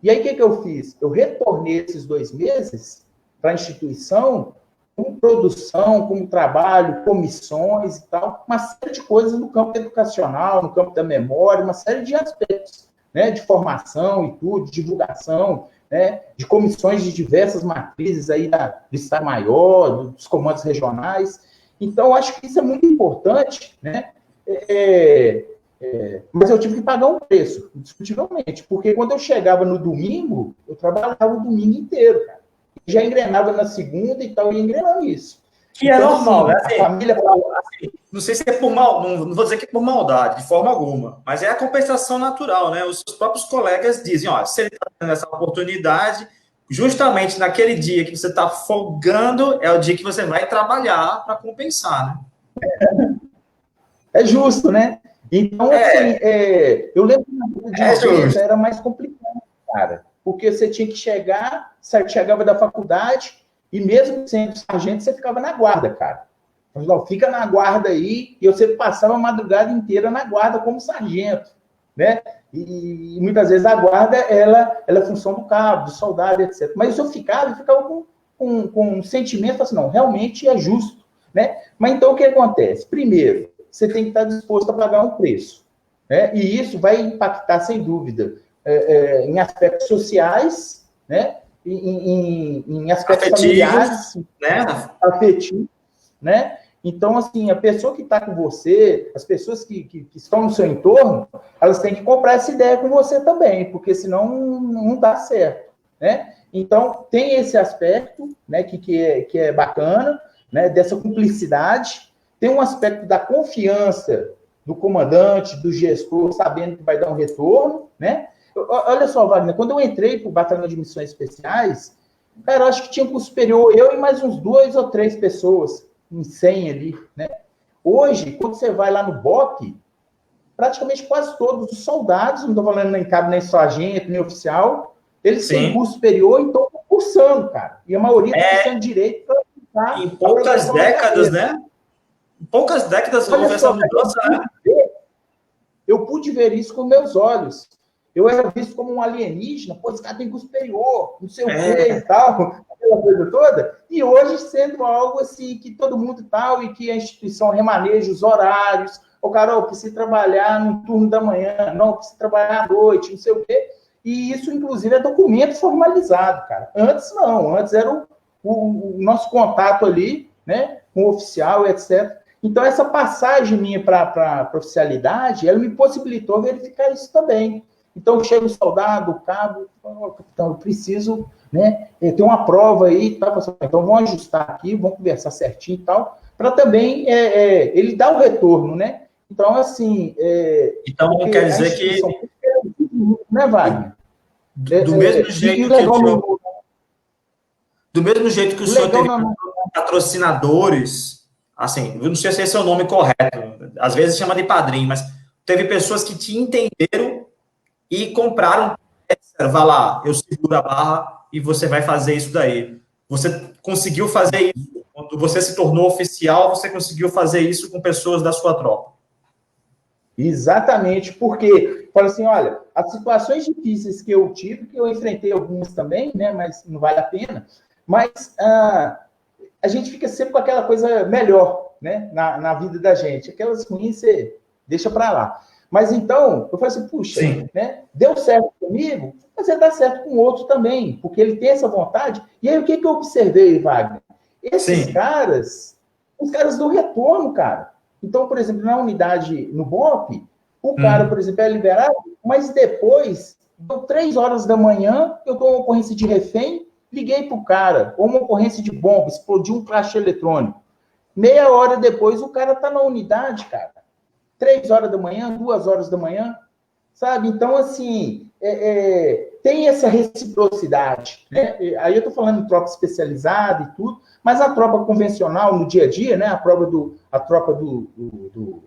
E aí, o que eu fiz? Eu retornei esses 2 meses para a instituição com produção, com trabalho, comissões e tal, uma série de coisas no campo educacional, no campo da memória, uma série de aspectos, né, de formação e tudo, de divulgação, né, de comissões de diversas matrizes aí do Estado-Maior, dos comandos regionais. Então, acho que isso é muito importante, né? Mas eu tive que pagar um preço, indiscutivelmente, porque quando eu chegava no domingo, eu trabalhava o domingo inteiro, cara. Já engrenava na segunda e tal, ia engrenando isso. Que então, é normal, assim, né? A família, assim, não sei se é por mal, não vou dizer que é por maldade, de forma alguma, mas é a compensação natural, né? Os próprios colegas dizem, ó, se ele está tendo essa oportunidade, justamente naquele dia que você está folgando, é o dia que você vai trabalhar para compensar, né? É justo, né? Então, assim, eu lembro que na década de 90 era mais complicado. cara, porque você tinha que chegar, você chegava da faculdade, e mesmo sendo sargento, você ficava na guarda, cara. Não, fica na guarda aí, e eu sempre passava a madrugada inteira na guarda como sargento, né? E muitas vezes a guarda, ela é função do cabo, do soldado, etc. Mas eu ficava com um sentimento assim, não, realmente é justo, né? Mas então o que acontece? Primeiro, você tem que estar disposto a pagar um preço, né? E isso vai impactar, sem dúvida, em aspectos sociais, né? Em aspectos familiares, né? Afetivos, né? Então, assim, a pessoa que está com você, as pessoas que estão no seu entorno, elas têm que comprar essa ideia com você também, porque senão não dá certo, né? Então, tem esse aspecto, né, que é bacana, né, dessa cumplicidade, tem um aspecto da confiança do comandante, do gestor, sabendo que vai dar um retorno, né? Olha só, Wagner, quando eu entrei para o Batalhão de Missões Especiais, cara, eu acho que tinha um curso superior, eu e mais uns 2 ou 3 pessoas, em 100 ali, né? Hoje, quando você vai lá no BOP, praticamente quase todos os soldados, não estou falando nem cabo, nem sargento, nem oficial, eles têm curso superior e estão cursando, cara. E a maioria está cursando direito para tentar. Em poucas décadas, né? Em poucas décadas houve essa mudança, né? Eu pude ver isso com meus olhos. Eu era visto como um alienígena, pô, esse cara tem curso superior, não sei o quê e tal, aquela coisa toda. E hoje sendo algo assim, que todo mundo tal, e que a instituição remaneja os horários. Ô, Carol, precisa trabalhar no turno da manhã, não, precisa trabalhar à noite, não sei o quê. E isso, inclusive, é documento formalizado, cara. Antes, não. Antes era o nosso contato ali, né, com o oficial, etc. Então, essa passagem minha para a oficialidade, ela me possibilitou verificar isso também. Então, chega o soldado, o cabo, capitão, eu preciso, né, ter uma prova aí, tá? Então, vamos ajustar aqui, vamos conversar certinho e tal, para também ele dar o retorno, né? Então, assim... então, quer dizer que... Né, Wagner? Do mesmo jeito que o senhor... Do mesmo jeito que o senhor teve patrocinadores, assim, eu não sei se esse é o nome correto, às vezes chama de padrinho, mas teve pessoas que te entenderam e compraram, vá lá, eu seguro a barra e você vai fazer isso daí. Você conseguiu fazer isso. Quando você se tornou oficial, você conseguiu fazer isso com pessoas da sua tropa. Exatamente, porque, fala assim, olha, as situações difíceis que eu tive, que eu enfrentei algumas também, né, mas não vale a pena, mas a gente fica sempre com aquela coisa melhor, né, na vida da gente. Aquelas ruins você deixa para lá. Mas então, eu falei assim, puxa, né, deu certo comigo, mas vai dar certo com o outro também, porque ele tem essa vontade. E aí, o que eu observei, Wagner? Esses caras, os caras dão retorno, cara. Então, por exemplo, na unidade, no BOP, o cara, por exemplo, é liberado, mas depois, deu 3 horas da manhã, eu dou uma ocorrência de refém, liguei pro cara, ou uma ocorrência de bomba, explodiu um caixa eletrônico. Meia hora depois, o cara tá na unidade, cara. 3 horas da manhã, 2 horas da manhã, sabe? Então, assim, tem essa reciprocidade, né? Aí eu tô falando em tropa especializada e tudo, mas a tropa convencional, no dia a dia, né? A tropa do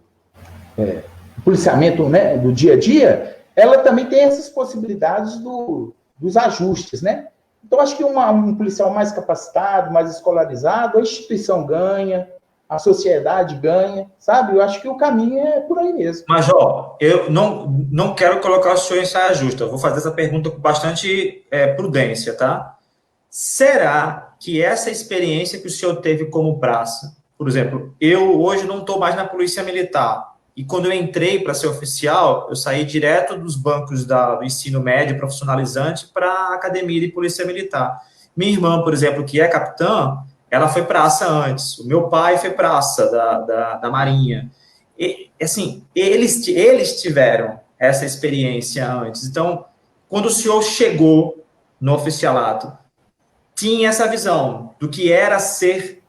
policiamento, né? Do dia a dia, ela também tem essas possibilidades dos ajustes, né? Então, acho que um policial mais capacitado, mais escolarizado, a instituição ganha, a sociedade ganha, sabe? Eu acho que o caminho é por aí mesmo. Major, eu não quero colocar o senhor em saia justa. Eu vou fazer essa pergunta com bastante prudência, tá? Será que essa experiência que o senhor teve como praça, por exemplo, eu hoje não estou mais na Polícia Militar, e quando eu entrei para ser oficial, eu saí direto dos bancos do ensino médio profissionalizante para a Academia de Polícia Militar. Minha irmã, por exemplo, que é capitã, ela foi praça antes. O meu pai foi praça da Marinha. E, assim, eles tiveram essa experiência antes. Então, quando o senhor chegou no oficialato, tinha essa visão do que era ser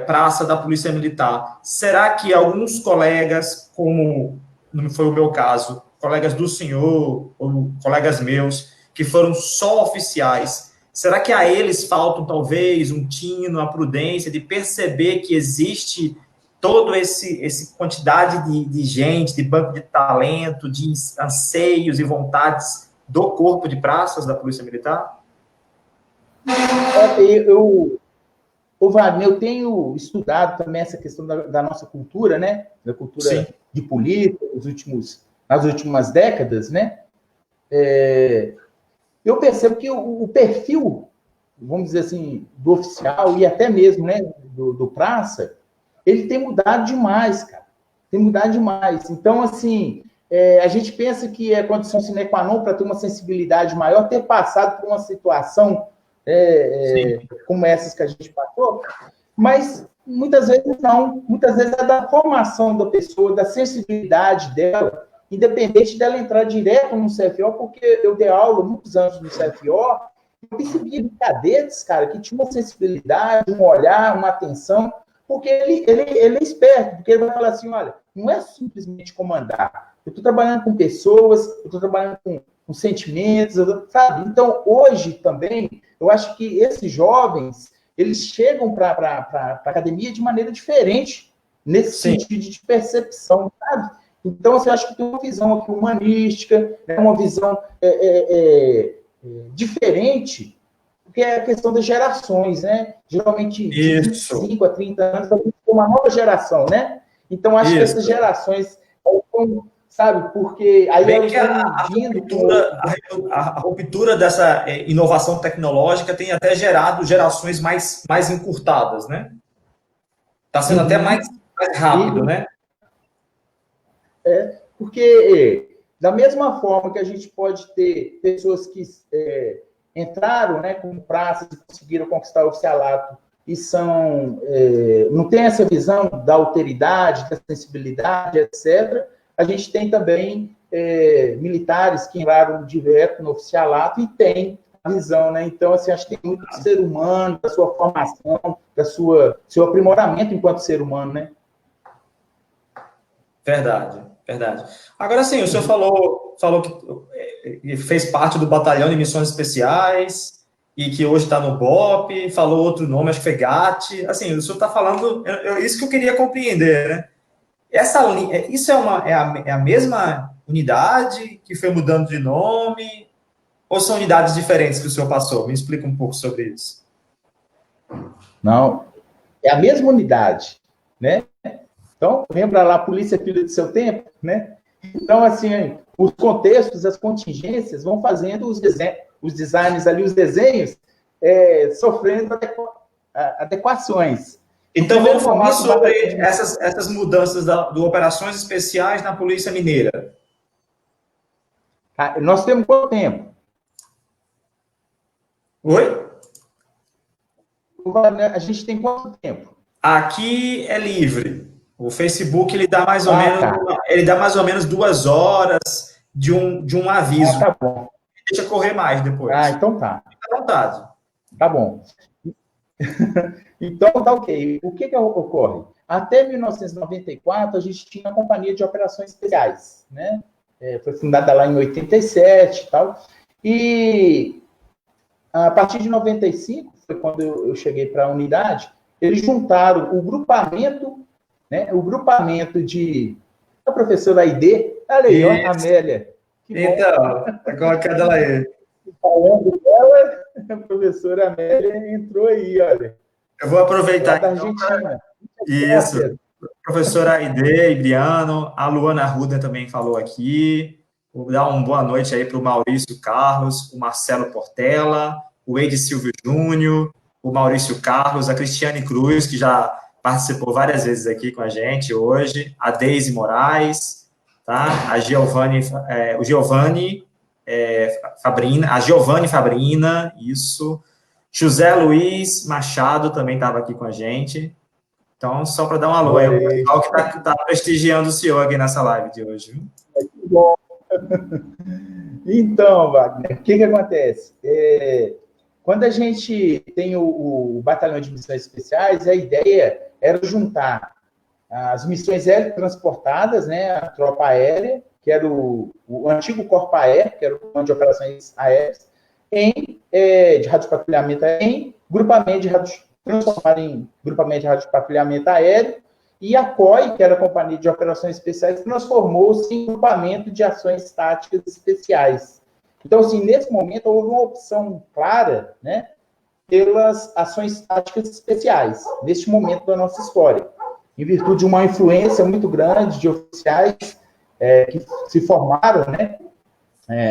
praça da Polícia Militar. Será que alguns colegas, como não foi o meu caso, colegas do senhor, ou colegas meus, que foram só oficiais, será que a eles faltam, talvez, um tino, a prudência de perceber que existe toda essa quantidade de gente, de banco de talento, de anseios e vontades do Corpo de Praças da Polícia Militar? Ô, Wagner, eu tenho estudado também essa questão da nossa cultura, né? Da cultura Sim. de polícia nas últimas décadas, né? Eu percebo que o perfil, vamos dizer assim, do oficial e até mesmo, né, do praça, ele tem mudado demais, cara. Tem mudado demais. Então, assim, a gente pensa que é condição sine qua non para ter uma sensibilidade maior, ter passado por uma situação como essas que a gente passou, mas muitas vezes não. Muitas vezes é da formação da pessoa, da sensibilidade dela, independente dela entrar direto no CFO, porque eu dei aula muitos anos no CFO, eu percebi de cadetes, cara, que tinha uma sensibilidade, um olhar, uma atenção, porque ele é esperto, porque ele vai falar assim, olha, não é simplesmente comandar, eu estou trabalhando com pessoas, eu estou trabalhando com sentimentos, sabe? Então, hoje também, eu acho que esses jovens, eles chegam para a academia de maneira diferente, nesse sentido de percepção, sabe? Então, assim, eu acho que tem uma visão aqui humanística, né, uma visão diferente, porque é a questão das gerações, né? Geralmente, de 25 a 30 anos, a gente tem uma nova geração, né? Então, acho que essas gerações, sabe, porque aí bem que a ruptura dessa inovação tecnológica tem até gerado gerações mais encurtadas, né? Está sendo até mais rápido, né? Porque da mesma forma que a gente pode ter pessoas que entraram, né, como praças e conseguiram conquistar o oficialato e não tem essa visão da alteridade, da sensibilidade, etc., a gente tem também militares que entraram direto no oficialato e tem a visão, né? Então, assim, acho que tem muito do ser humano, da sua formação, seu aprimoramento enquanto ser humano, né? Verdade. Agora sim, o senhor falou que fez parte do batalhão de missões especiais e que hoje está no BOP, falou outro nome, acho que foi GAT. Assim, o senhor está falando, isso que eu queria compreender, né? Isso é a mesma unidade que foi mudando de nome ou são unidades diferentes que o senhor passou? Me explica um pouco sobre isso. Não, é a mesma unidade, né? Então, lembra lá, a polícia é filha do seu tempo, né? Então, assim, os contextos, as contingências vão fazendo os designs ali, os desenhos, sofrendo adequações. Então, vamos falar sobre essas mudanças do Operações Especiais na Polícia Mineira. Nós temos quanto tempo? Oi? A gente tem quanto tempo? Aqui é livre. O Facebook ele dá mais ou menos 2 horas de um aviso. Tá bom. Deixa correr mais depois. Então tá. Fica à vontade. Tá bom. Então tá ok. O que ocorre? Até 1994, a gente tinha a Companhia de Operações Especiais, né? Foi fundada lá em 87 e tal. E a partir de 95, foi quando eu cheguei para a unidade, eles juntaram o grupamento, né? O grupamento a professora Aide, olha aí, ó, a Amélia. Então, tá colocando ela aí. Falando dela, a professora Amélia entrou aí, olha. Eu vou aproveitar. Da Argentina. Isso. Professora Aide, Ibriano, a Luana Arruda também falou aqui. Vou dar uma boa noite aí para o Maurício Carlos, o Marcelo Portela, o Eide Silvio Júnior, o Maurício Carlos, a Cristiane Cruz, que já participou várias vezes aqui com a gente hoje, a Deise Moraes, tá? A Giovanni Fabrina, a Giovanni Fabrina, isso. José Luiz Machado também estava aqui com a gente. Então, só para dar um alô aí, o pessoal que está prestigiando o senhor aqui nessa live de hoje. Viu? Que bom. Então, Wagner, o que acontece? Quando a gente tem o Batalhão de Missões Especiais, a ideia era juntar as missões aéreas transportadas, né, a tropa aérea, que era o antigo Corpo Aéreo, que era o Comando de Operações Aéreas, de radiopatrulhamento em grupamento de transformado em grupamento de radiopatrulhamento aéreo, e a COI, que era a Companhia de Operações Especiais, transformou-se em grupamento de ações táticas especiais. Então, assim, nesse momento, houve uma opção clara, né, pelas ações táticas especiais, neste momento da nossa história, em virtude de uma influência muito grande de oficiais que se formaram, né,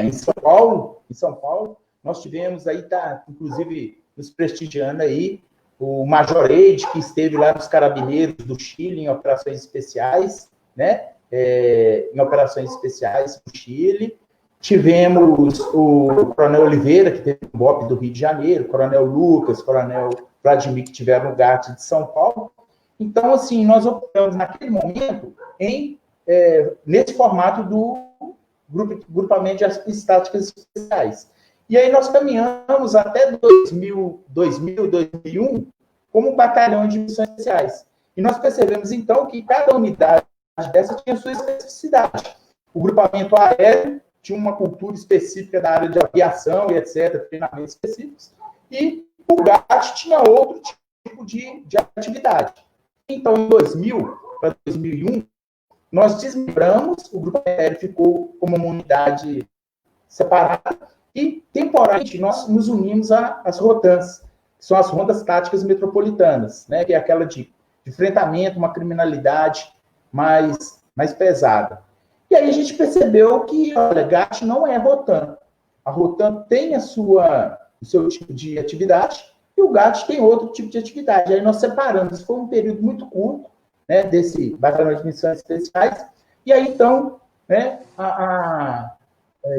em São Paulo. Em São Paulo, nós tivemos aí, inclusive, nos prestigiando aí, o Major Eide, que esteve lá nos Carabineiros do Chile em operações especiais, né, em operações especiais no Chile. Tivemos o Coronel Oliveira, que teve o BOP do Rio de Janeiro, o Coronel Lucas, o Coronel Vladimir, que tiveram no GAT de São Paulo. Então, assim, nós optamos naquele momento nesse formato do grupamento de táticas especiais. E aí nós caminhamos até 2001 como batalhão de missões especiais. E nós percebemos, então, que cada unidade dessa tinha sua especificidade. O grupamento aéreo tinha uma cultura específica da área de aviação e etc., treinamentos específicos, e o GAT tinha outro tipo de atividade. Então, em 2000 para 2001, nós desmembramos, o grupo aéreo ficou como uma unidade separada, e, temporariamente, nós nos unimos às ROTANs, que são as Rondas Táticas Metropolitanas, né, que é aquela de enfrentamento, uma criminalidade mais pesada. E aí a gente percebeu que, olha, GAT não é ROTAN. A ROTAN tem o seu tipo de atividade e o GAT tem outro tipo de atividade. Aí nós separamos. Foi um período muito curto, né, desse batalhão de missões especiais. E aí, então, né,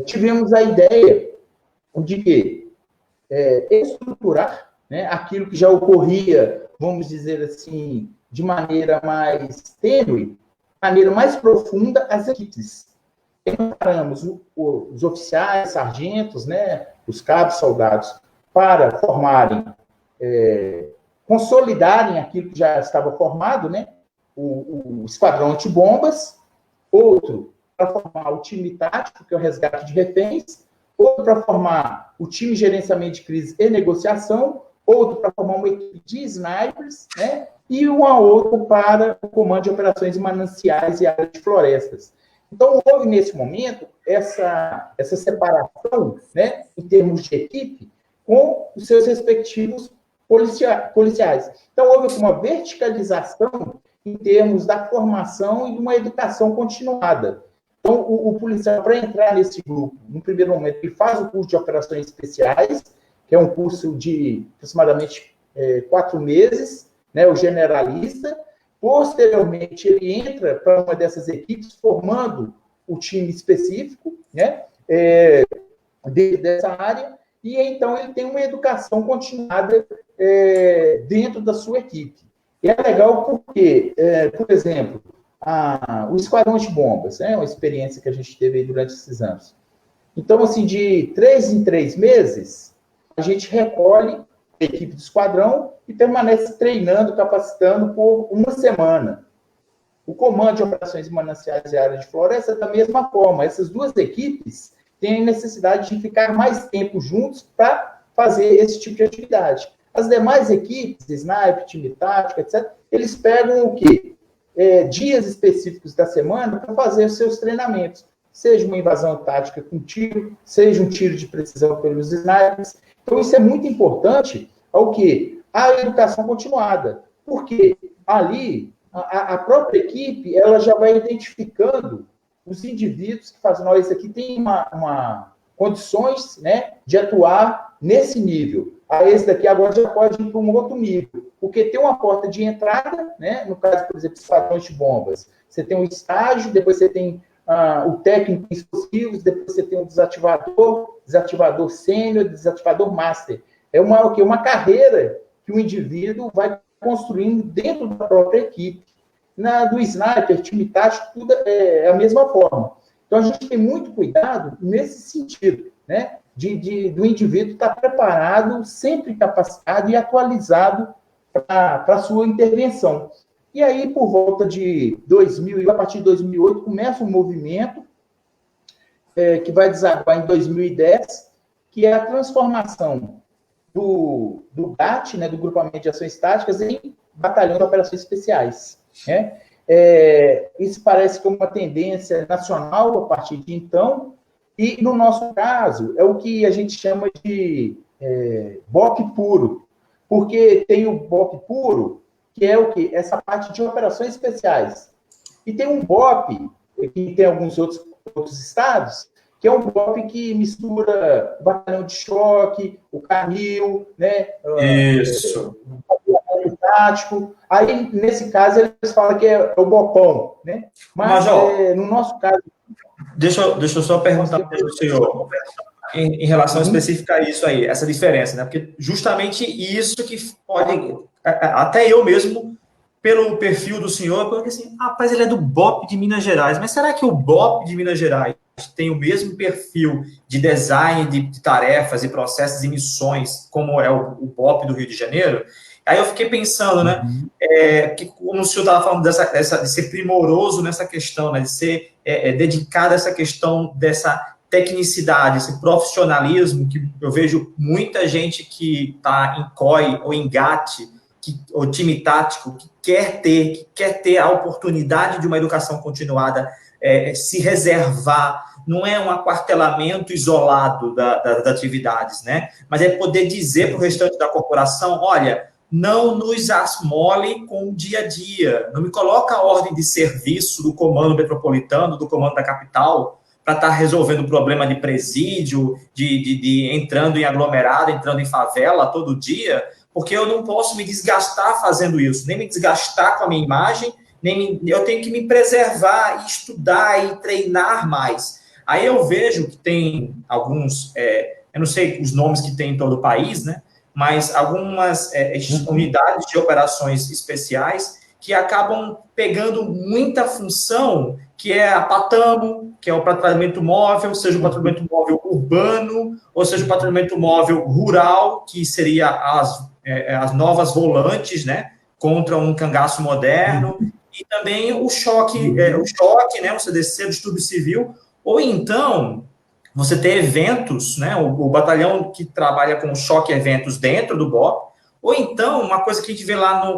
tivemos a ideia de que estruturar, né, aquilo que já ocorria, vamos dizer assim, de maneira mais tênue, de maneira mais profunda, as equipes. Preparamos os oficiais, sargentos, né, os cabos, soldados, para formarem, consolidarem aquilo que já estava formado, né, o esquadrão antibombas, outro para formar o time tático, que é o resgate de reféns, outro para formar o time de gerenciamento de crise e negociação, outro para formar uma equipe de snipers, né, e uma outra para o comando de operações em mananciais e áreas de florestas. Então, houve, nesse momento, essa separação, né, em termos de equipe, com os seus respectivos policiais. Então, houve uma verticalização em termos da formação e de uma educação continuada. Então, o policial, para entrar nesse grupo, no primeiro momento, ele faz o curso de operações especiais, que é um curso de aproximadamente 4 meses, né, o generalista. Posteriormente, ele entra para uma dessas equipes, formando o time específico, né, dentro dessa área, e então ele tem uma educação continuada dentro da sua equipe. E é legal porque, por exemplo, o Esquadrão de Bombas, né, uma experiência que a gente teve aí durante esses anos. Então, assim, de 3 em 3 meses, a gente recolhe a equipe do esquadrão e permanece treinando, capacitando por uma semana. O comando de operações em mananciais e área de floresta, da mesma forma. Essas duas equipes têm necessidade de ficar mais tempo juntos para fazer esse tipo de atividade. As demais equipes, sniper, time tático, etc., eles pegam o quê? Dias específicos da semana para fazer os seus treinamentos. Seja uma invasão tática com tiro, seja um tiro de precisão pelos snipers. Então, isso é muito importante ao quê? A educação continuada. Porque ali, a própria equipe, ela já vai identificando os indivíduos que fazem, esse aqui tem condições, né, de atuar nesse nível. Esse daqui agora já pode ir para um outro nível. Porque tem uma porta de entrada, né, no caso, por exemplo, esquadrões de bombas. Você tem um estágio, depois você tem o técnico em explosivos, depois você tem um desativador sênior, desativador master. É uma carreira que o indivíduo vai construindo dentro da própria equipe. Do sniper, time tático, tudo é a mesma forma. Então, a gente tem muito cuidado nesse sentido, né? Do indivíduo estar preparado, sempre capacitado e atualizado para a sua intervenção. E aí, por volta de 2000, e a partir de 2008, começa um movimento que vai desaguar em 2010, que é a transformação do GAT, né, do Grupamento de Ações Táticas, em Batalhão de Operações Especiais. Né? Isso parece que é uma tendência nacional a partir de então, E, no nosso caso, é o que a gente chama de BOP puro, porque tem o BOP puro, que é o quê? Essa parte de operações especiais. E tem um BOP, que tem alguns outros estados, que é um BOP que mistura o batalhão de choque, o canil, né? Isso. O tático. Aí, nesse caso, eles falam que é o BOPão, né? Mas, no nosso caso... Deixa eu só perguntar para o senhor, em relação específica a isso aí, essa diferença, né? Porque justamente isso que pode... Até eu mesmo, pelo perfil do senhor, eu coloquei assim, rapaz, ele é do BOP de Minas Gerais, mas será que o BOP de Minas Gerais tem o mesmo perfil de design de tarefas e processos e missões como é o BOP do Rio de Janeiro? Aí eu fiquei pensando, né, que como o senhor estava falando de ser primoroso nessa questão, né, de ser dedicado a essa questão dessa tecnicidade, esse profissionalismo, que eu vejo muita gente que está em COI ou em GAT, ou time tático, que quer ter a oportunidade de uma educação continuada, se reservar, não é um aquartelamento isolado das atividades, né? Mas é poder dizer para o restante da corporação, olha, não nos asmole com o dia a dia, não me coloca a ordem de serviço do comando metropolitano, do comando da capital, para estar resolvendo o problema de presídio, de entrando em aglomerado, entrando em favela todo dia, porque eu não posso me desgastar fazendo isso, nem me desgastar com a minha imagem, eu tenho que me preservar, estudar e treinar mais. Aí eu vejo que tem alguns, eu não sei os nomes que tem em todo o país, né? Mas algumas unidades de operações especiais que acabam pegando muita função, que é a PATAMO, que é o patrulhamento móvel, seja o patrulhamento móvel urbano, ou seja o patrulhamento móvel rural, que seria as novas volantes, né, contra um cangaço moderno, e também o choque, né, o CDC, o distúrbio civil, ou então você ter eventos, né, o batalhão que trabalha com choque eventos dentro do BOP, ou então uma coisa que a gente vê lá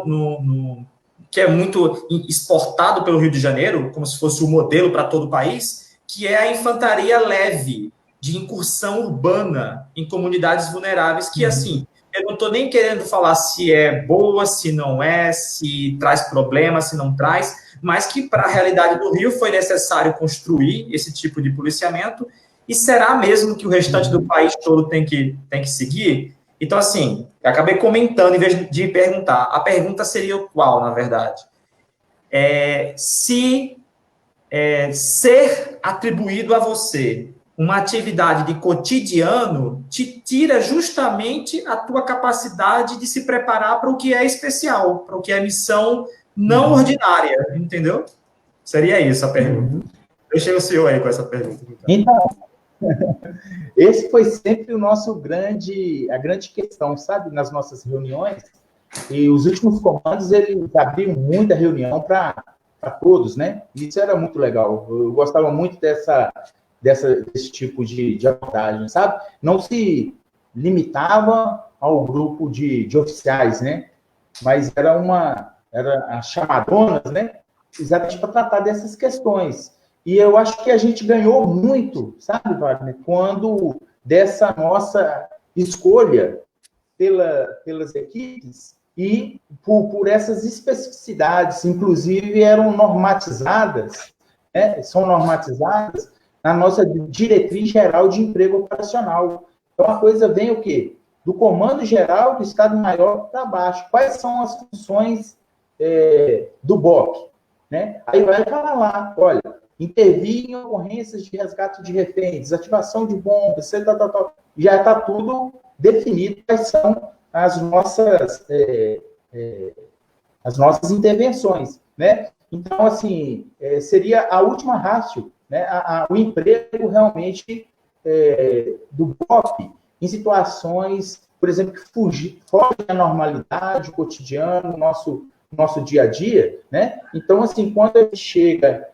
que é muito exportado pelo Rio de Janeiro, como se fosse o modelo para todo o país, que é a infantaria leve de incursão urbana em comunidades vulneráveis, que, assim, eu não estou nem querendo falar se é boa, se não é, se traz problemas, se não traz, mas que para a realidade do Rio foi necessário construir esse tipo de policiamento, e será mesmo que o restante do país todo tem que seguir? Então, assim, eu acabei comentando em vez de perguntar. A pergunta seria qual, na verdade? Se ser atribuído a você uma atividade de cotidiano te tira justamente a tua capacidade de se preparar para o que é especial, para o que é missão não ordinária, entendeu? Seria isso a pergunta. Deixei o senhor aí com essa pergunta. Então, esse foi sempre a grande questão, sabe, nas nossas reuniões. E os últimos comandos, eles abriam muita reunião para todos, né? Isso era muito legal. Eu gostava muito desse tipo de abordagem, sabe? Não se limitava ao grupo de oficiais, né? Mas era as chamadonas, né? Exatamente para tratar dessas questões. E eu acho que a gente ganhou muito, sabe, Wagner, quando dessa nossa escolha pelas equipes e por essas especificidades, inclusive eram normatizadas, né, são normatizadas na nossa diretriz geral de emprego operacional. Então, a coisa vem o quê? Do comando geral do Estado-Maior para baixo. Quais são as funções do BOP? Né? Aí vai falar lá, olha, intervir em ocorrências de resgate de reféns, desativação de bombas, já está tudo definido quais são as nossas intervenções, né? Então, assim, seria a última ratio, né? O emprego realmente do BOP em situações, por exemplo, que foge da normalidade, o cotidiano, nosso dia a dia, né? Então, assim, quando a gente chega,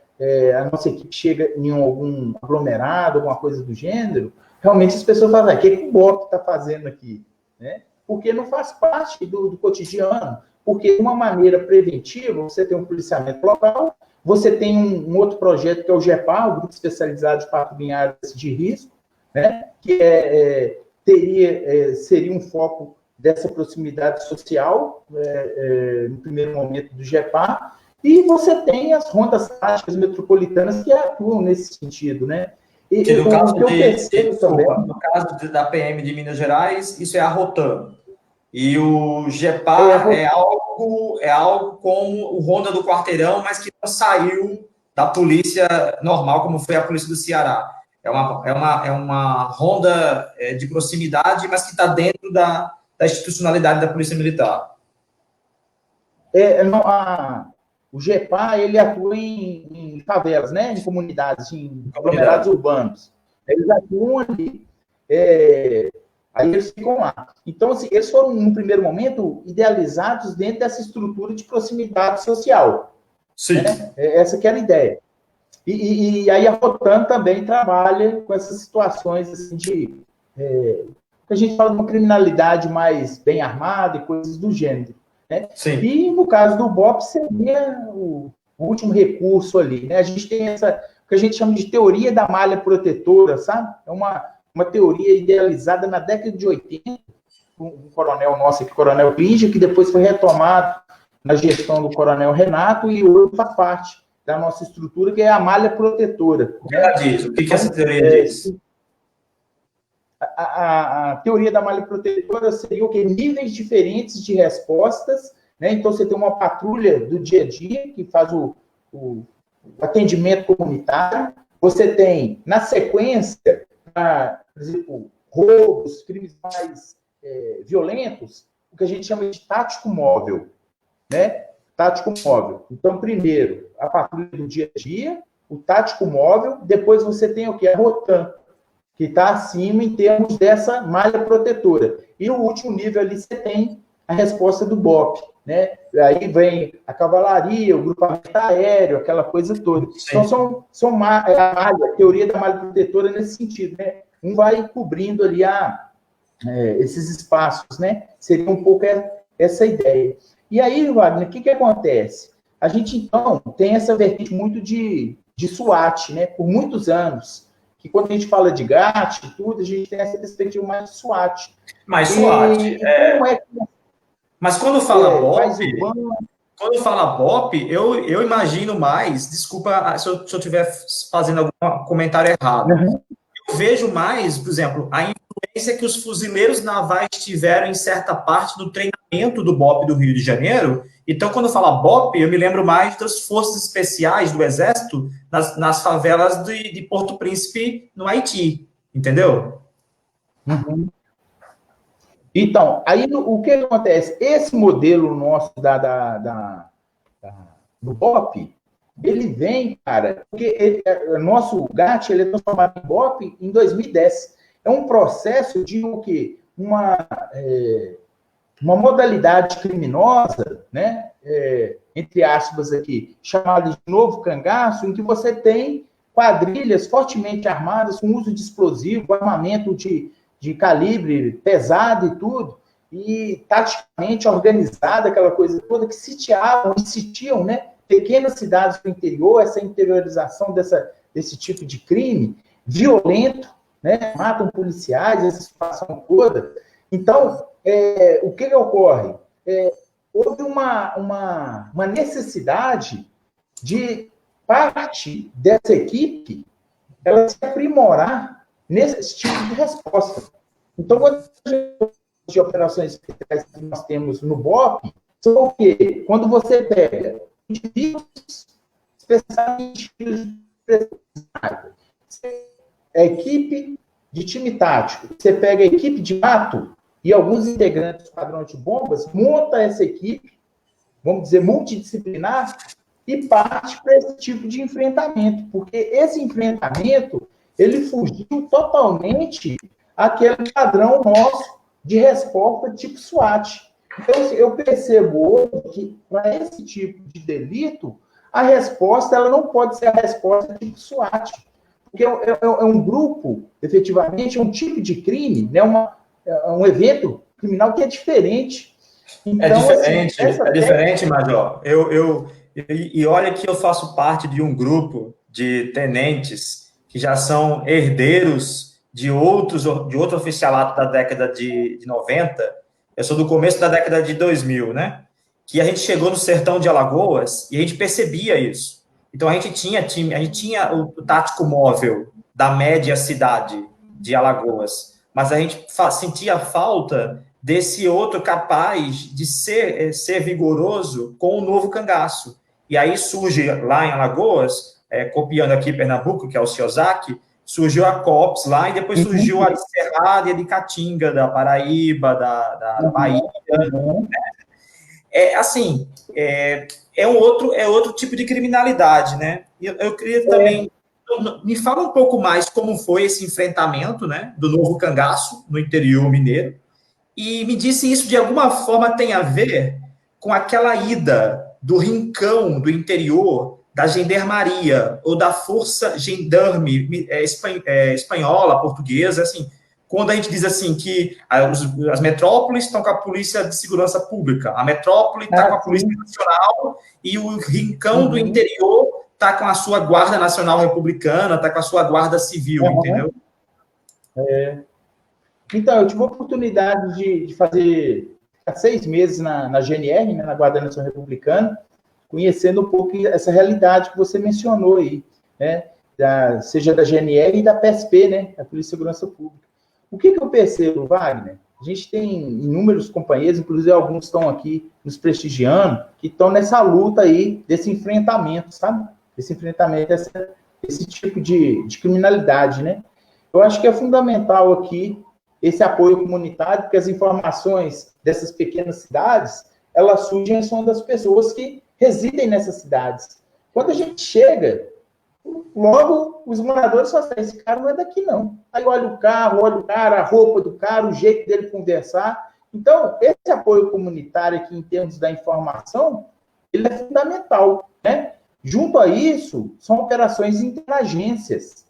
a nossa equipe chega em algum aglomerado, alguma coisa do gênero, realmente as pessoas falam, o que o BOP está fazendo aqui? Né? Porque não faz parte do cotidiano, porque de uma maneira preventiva, você tem um policiamento local, Você tem um outro projeto que é o GEPAR, o Grupo Especializado de Patrulha em Áreas de Risco, né? Que seria um foco dessa proximidade social, no primeiro momento do GEPAR, e você tem as rondas táticas metropolitanas que atuam nesse sentido, né? Que no caso eu percebo também... No caso da PM de Minas Gerais, isso é a Rotan. E o GEPAR é algo como o Ronda do Quarteirão, mas que não saiu da polícia normal, como foi a polícia do Ceará. É uma ronda de proximidade, mas que está dentro da institucionalidade da Polícia Militar. O GEPAR, ele atua em favelas, né? Em comunidades, em aglomerados urbanos. Eles atuam ali. Aí eles ficam lá. Então, assim, eles foram, no primeiro momento, idealizados dentro dessa estrutura de proximidade social. Sim. Né? Essa que era a ideia. E aí a Rotan também trabalha com essas situações assim, que a gente fala de uma criminalidade mais bem armada e coisas do gênero. Né? Sim. E, no caso do BOP, seria o último recurso ali. Né? A gente tem o que a gente chama de teoria da malha protetora, sabe? É uma teoria idealizada na década de 80, um coronel nosso aqui, Coronel Lígia, que depois foi retomado na gestão do Coronel Renato e hoje faz parte da nossa estrutura, que é a malha protetora. O que ela diz? O que essa teoria diz? A teoria da malha protetora seria o quê? Níveis diferentes de respostas, né? Então, você tem uma patrulha do dia a dia, que faz o atendimento comunitário. Você tem, na sequência, por exemplo, roubos, crimes mais violentos, o que a gente chama de tático móvel, né? Tático móvel. Então, primeiro, a patrulha do dia a dia, o tático móvel, depois você tem o quê? A Rotan, que está acima em termos dessa malha protetora. E no último nível ali você tem a resposta do BOP, né? Aí vem a cavalaria, o grupamento aéreo, aquela coisa toda. Sim. Então, a teoria da malha protetora nesse sentido, né? Um vai cobrindo ali esses espaços, né? Seria um pouco essa ideia. E aí, Wagner, o que acontece? A gente, então, tem essa vertente muito de SWAT, né? Por muitos anos. Que quando a gente fala de GAT e tudo, a gente tem essa perspectiva mais de SWAT. Mais SWAT. Mas quando fala BOP, eu imagino mais, desculpa se eu estiver fazendo algum comentário errado, eu vejo mais, por exemplo, a influência que os fuzileiros navais tiveram em certa parte do treinamento do BOP do Rio de Janeiro. Então, quando fala BOP, eu me lembro mais das forças especiais do Exército nas favelas de Porto Príncipe, no Haiti, entendeu? Uhum. Então, aí o que acontece? Esse modelo nosso do BOP, ele vem, cara, porque nosso GAT ele é transformado em BOP em 2010. É um processo de o quê? Uma modalidade criminosa, né? Entre aspas aqui, chamada de novo cangaço, em que você tem quadrilhas fortemente armadas com uso de explosivo, armamento de calibre pesado e tudo, e taticamente organizada, aquela coisa toda, que sitiam, né? Pequenas cidades do interior, essa interiorização desse tipo de crime violento, né? Matam policiais, essa situação toda. Então, o que ocorre? Houve uma necessidade de parte dessa equipe ela se aprimorar nesse tipo de resposta. Então, quando a gente de operações especiais que nós temos no BOP, são o quê? Quando você pega indivíduos especialmente a equipe de time tático, você pega a equipe de mato e alguns integrantes do padrão de bombas, monta essa equipe, vamos dizer, multidisciplinar, e parte para esse tipo de enfrentamento, porque esse enfrentamento, ele fugiu totalmente àquele padrão nosso de resposta tipo SWAT. Então, eu percebo hoje que, para esse tipo de delito, a resposta ela não pode ser a resposta tipo SWAT, porque é um grupo, efetivamente, é um tipo de crime, né? Um evento criminal que é diferente. Então, é diferente, Major. E olha que eu faço parte de um grupo de tenentes que já são herdeiros de outro oficialato da década de 90. Eu sou do começo da década de 2000, né? Que a gente chegou no sertão de Alagoas e a gente percebia isso. Então a gente tinha o tático móvel da média cidade de Alagoas, mas a gente sentia falta desse outro capaz de ser vigoroso com o novo cangaço. E aí surge lá em Alagoas, copiando aqui Pernambuco, que é o Ciosaki, surgiu a COPS lá, e depois surgiu a de Cerrado e a de Caatinga, da Paraíba, da Bahia. Assim, é outro tipo de criminalidade, né? Eu queria também... Me fala um pouco mais como foi esse enfrentamento, né, do novo cangaço no interior mineiro, e me diz se isso de alguma forma tem a ver com aquela ida do rincão do interior da gendarmeria ou da força gendarme espanhola, portuguesa, assim, quando a gente diz assim que as metrópoles estão com a polícia de segurança pública, a metrópole está com a polícia nacional e o rincão do interior está com a sua guarda nacional republicana, está com a sua guarda civil, entendeu? Então, eu tive a oportunidade de ficar 6 meses na GNR, né, na Guarda Nacional Republicana, conhecendo um pouco essa realidade que você mencionou aí, né, seja da GNR e da PSP, né, a Polícia de Segurança Pública. O que eu percebo, Wagner? A gente tem inúmeros companheiros, inclusive alguns estão aqui nos prestigiando, que estão nessa luta aí, desse enfrentamento, sabe? Esse enfrentamento, esse tipo de criminalidade, né? Eu acho que é fundamental aqui esse apoio comunitário, porque as informações dessas pequenas cidades, elas surgem são das pessoas que residem nessas cidades. Quando a gente chega, logo os moradores só falam, esse cara não é daqui, não. Aí olha o carro, olha o cara, a roupa do cara, o jeito dele conversar. Então, esse apoio comunitário aqui, em termos da informação, ele é fundamental, né? Junto a isso, são operações interagências.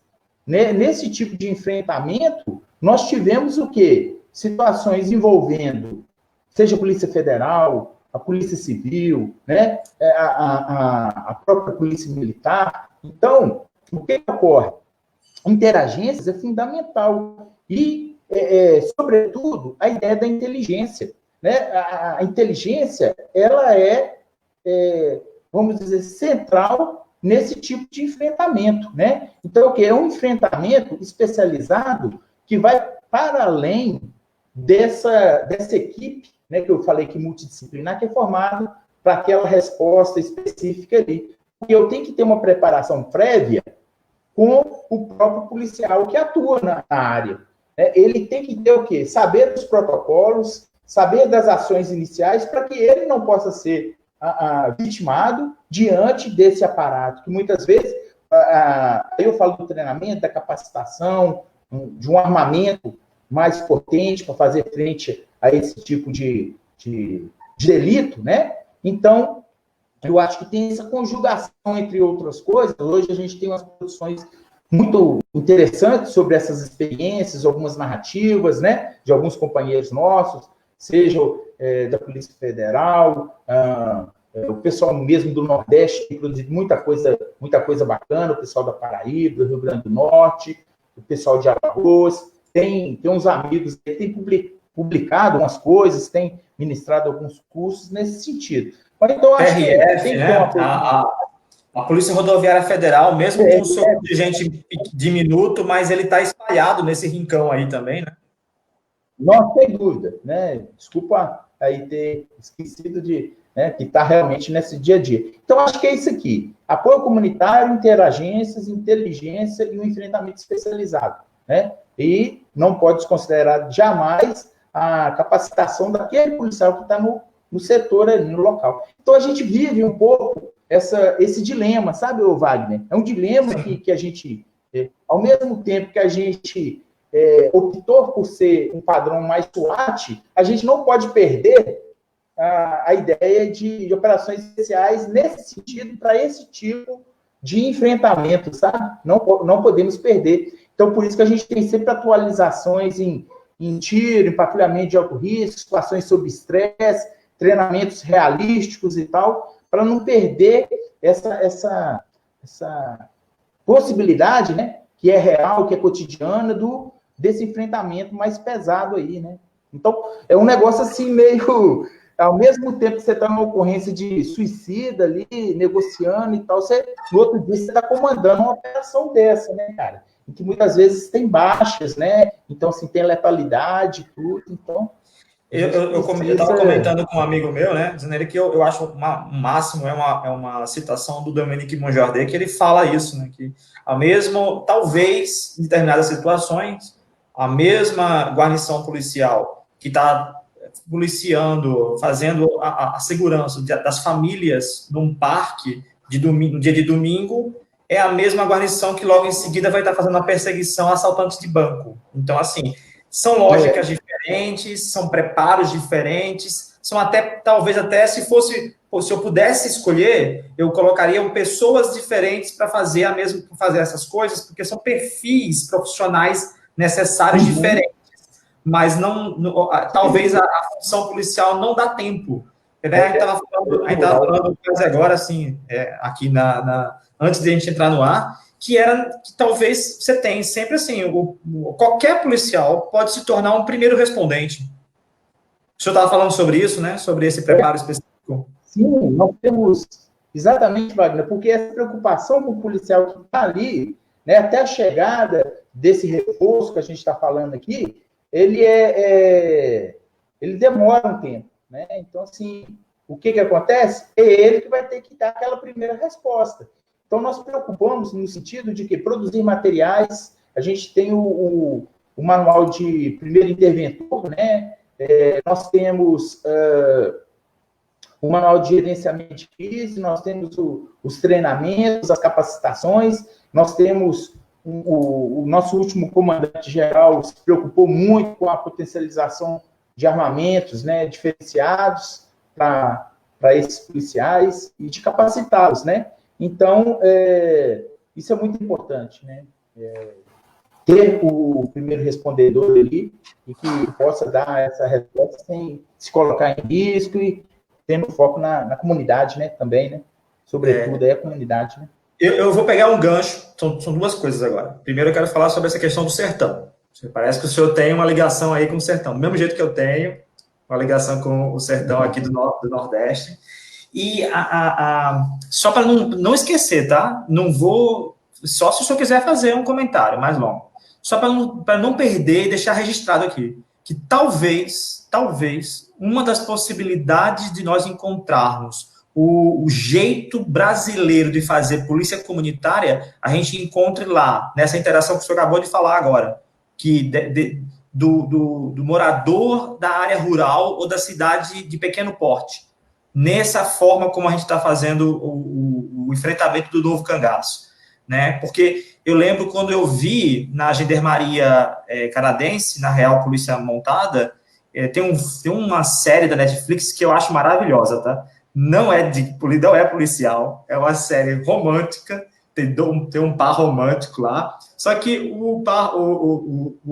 Nesse tipo de enfrentamento, nós tivemos o quê? Situações envolvendo, seja a Polícia Federal, a Polícia Civil, né? a própria Polícia Militar. Então, o que ocorre? Interagências é fundamental. E, sobretudo, a ideia da inteligência. Né? A inteligência, ela vamos dizer, central nesse tipo de enfrentamento, né? Então, o que é um enfrentamento especializado que vai para além dessa equipe, né, que eu falei que multidisciplinar, que é formado para aquela resposta específica ali. E eu tenho que ter uma preparação prévia com o próprio policial que atua na área. Ele tem que ter o quê? Saber dos protocolos, saber das ações iniciais, para que ele não possa ser vitimado diante desse aparato, que muitas vezes, eu falo do treinamento, da capacitação, de um armamento mais potente para fazer frente a esse tipo de delito, né? Então, eu acho que tem essa conjugação, entre outras coisas. Hoje a gente tem umas produções muito interessantes sobre essas experiências, algumas narrativas, né? De alguns companheiros nossos, seja da Polícia Federal, o pessoal mesmo do Nordeste tem produzido muita coisa bacana, o pessoal da Paraíba, do Rio Grande do Norte, o pessoal de Alagoas, tem uns amigos que têm publicado umas coisas, têm ministrado alguns cursos nesse sentido. Mas, então, acho PRF, que né? A Polícia Rodoviária Federal, mesmo com o seu dirigente diminuto, mas ele está espalhado nesse rincão aí também, né? Não tem dúvida, né? Desculpa aí ter esquecido que está realmente nesse dia a dia. Então, acho que é isso aqui. Apoio comunitário, interagências, inteligência e um enfrentamento especializado, né? E não pode desconsiderar jamais a capacitação daquele policial que está no setor, ali, no local. Então, a gente vive um pouco esse dilema, sabe, Wagner? É um dilema que a gente, ao mesmo tempo que a gente optou por ser um padrão mais SWAT, a gente não pode perder a ideia de operações especiais nesse sentido, para esse tipo de enfrentamento, sabe? Não podemos perder. Então, por isso que a gente tem sempre atualizações em tiro, em patrulhamento de alto risco, situações sob estresse, treinamentos realísticos e tal, para não perder essa possibilidade, né, que é real, que é cotidiana, desse enfrentamento mais pesado aí, né? Então, é um negócio assim meio... Ao mesmo tempo que você está numa ocorrência de suicida ali, negociando e tal, no outro dia você está comandando uma operação dessa, né, cara? Em que muitas vezes tem baixas, né? Então, assim, tem letalidade, tudo, então... Eu estava comentando com um amigo meu, né, dizendo ele que eu acho o máximo é uma citação do Dominique Monjardin, que ele fala isso, né, que talvez, em determinadas situações, a mesma guarnição policial que está policiando, fazendo a segurança das famílias num parque no dia de domingo, é a mesma guarnição que logo em seguida vai estar fazendo a perseguição a assaltantes de banco. Então, assim, são lógicas diferentes, são preparos diferentes, são talvez até se eu pudesse escolher, eu colocaria pessoas diferentes para fazer essas coisas, porque são perfis profissionais necessários diferentes, mas talvez a função policial não dá tempo. Né? A gente estava falando agora, assim, aqui antes de a gente entrar no ar, que talvez você tenha sempre assim, qualquer policial pode se tornar um primeiro respondente. O senhor estava falando sobre isso, né? Sobre esse preparo específico. Sim, nós temos exatamente, Wagner, porque essa preocupação com o policial que está ali, né, até a chegada desse reforço que a gente está falando aqui, ele demora um tempo, né? Então, assim, o que acontece? É ele que vai ter que dar aquela primeira resposta. Então, nós preocupamos no sentido de que produzir materiais, a gente tem o manual de primeiro interventor, né? Nós temos o manual de gerenciamento de crise, nós temos os treinamentos, as capacitações, nós temos o nosso último comandante-geral se preocupou muito com a potencialização de armamentos, né, diferenciados para esses policiais e de capacitá-los, né? Então, isso é muito importante, né? Ter o primeiro respondedor ali e que possa dar essa resposta sem se colocar em risco e tendo foco na comunidade, né? Também, né? Sobretudo, é a comunidade, né? Eu vou pegar um gancho, são duas coisas agora. Primeiro, eu quero falar sobre essa questão do sertão. Parece que o senhor tem uma ligação aí com o sertão, do mesmo jeito que eu tenho, uma ligação com o sertão aqui do Nordeste. E só para não esquecer, tá? Não vou. Só se o senhor quiser fazer um comentário mais longo. Só para não perder e deixar registrado aqui, que talvez, uma das possibilidades de nós encontrarmos o jeito brasileiro de fazer polícia comunitária, a gente encontre lá, nessa interação que o senhor acabou de falar agora, que do morador da área rural ou da cidade de pequeno porte, nessa forma como a gente está fazendo o enfrentamento do novo cangaço, né? Porque eu lembro quando eu vi na Gendarmeria canadense, na Real Polícia Montada, tem uma série da Netflix que eu acho maravilhosa, tá? Não é policial, é uma série romântica, tem um par romântico lá, só que o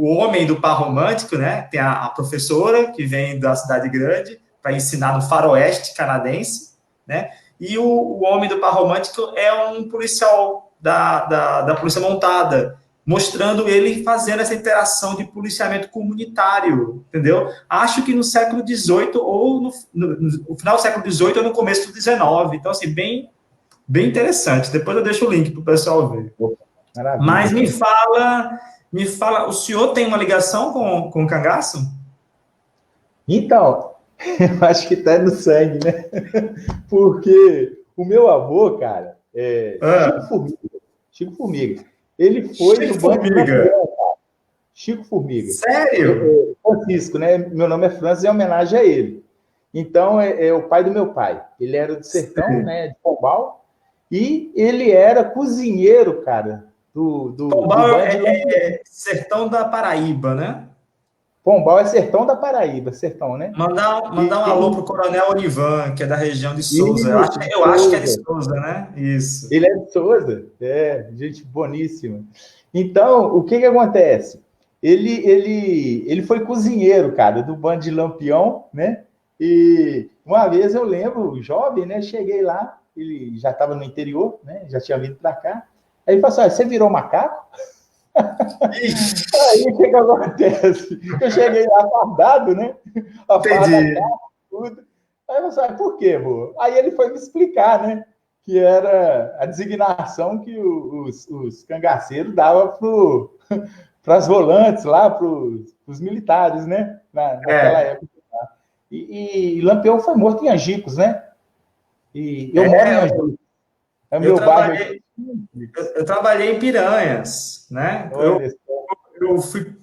homem do par romântico, né, tem a professora que vem da cidade grande para ensinar no faroeste canadense, né, e o homem do par romântico é um policial da Polícia Montada, mostrando ele fazendo essa interação de policiamento comunitário, entendeu? Acho que no século XVIII, ou no final do século XVIII ou no começo do XIX. Então, assim, bem interessante. Depois eu deixo o link para o pessoal ver. Maravilha. Mas me fala, o senhor tem uma ligação com o cangaço? Então, eu acho que está no sangue, né? Porque o meu avô, cara, Chico Formiga. Ele foi Chico Formiga. Chico Formiga. Sério? Francisco, né? Meu nome é Francis, em homenagem a ele. Então, é o pai do meu pai. Ele era do sertão, né? De Pombal. E ele era cozinheiro, cara, Pombal é sertão da Paraíba, né? Pombal é sertão da Paraíba, sertão, né? Mandar um alô pro Coronel Orivan, que é da região de Souza. Eu acho que é de Souza, né? Isso. Ele é de Souza, gente boníssima. Então, o que acontece? Ele foi cozinheiro, cara, do bando de Lampião, né? E uma vez eu lembro, jovem, né? Cheguei lá, ele já estava no interior, né? Já tinha vindo para cá. Aí ele falou assim: você virou macaco? Aí o que acontece? Eu cheguei lá fardado, né? A farda, Entendi. tudo. Aí eu falei: por quê, vô? Aí ele foi me explicar, né? Que era a designação que os cangaceiros davam para as volantes lá, para os militares, né? Naquela época. E Lampião foi morto em Angicos, né? E eu moro em Angicos. É o Eu meu bairro trabalhei, aqui. eu trabalhei em Piranhas, né? Olha só. Eu fui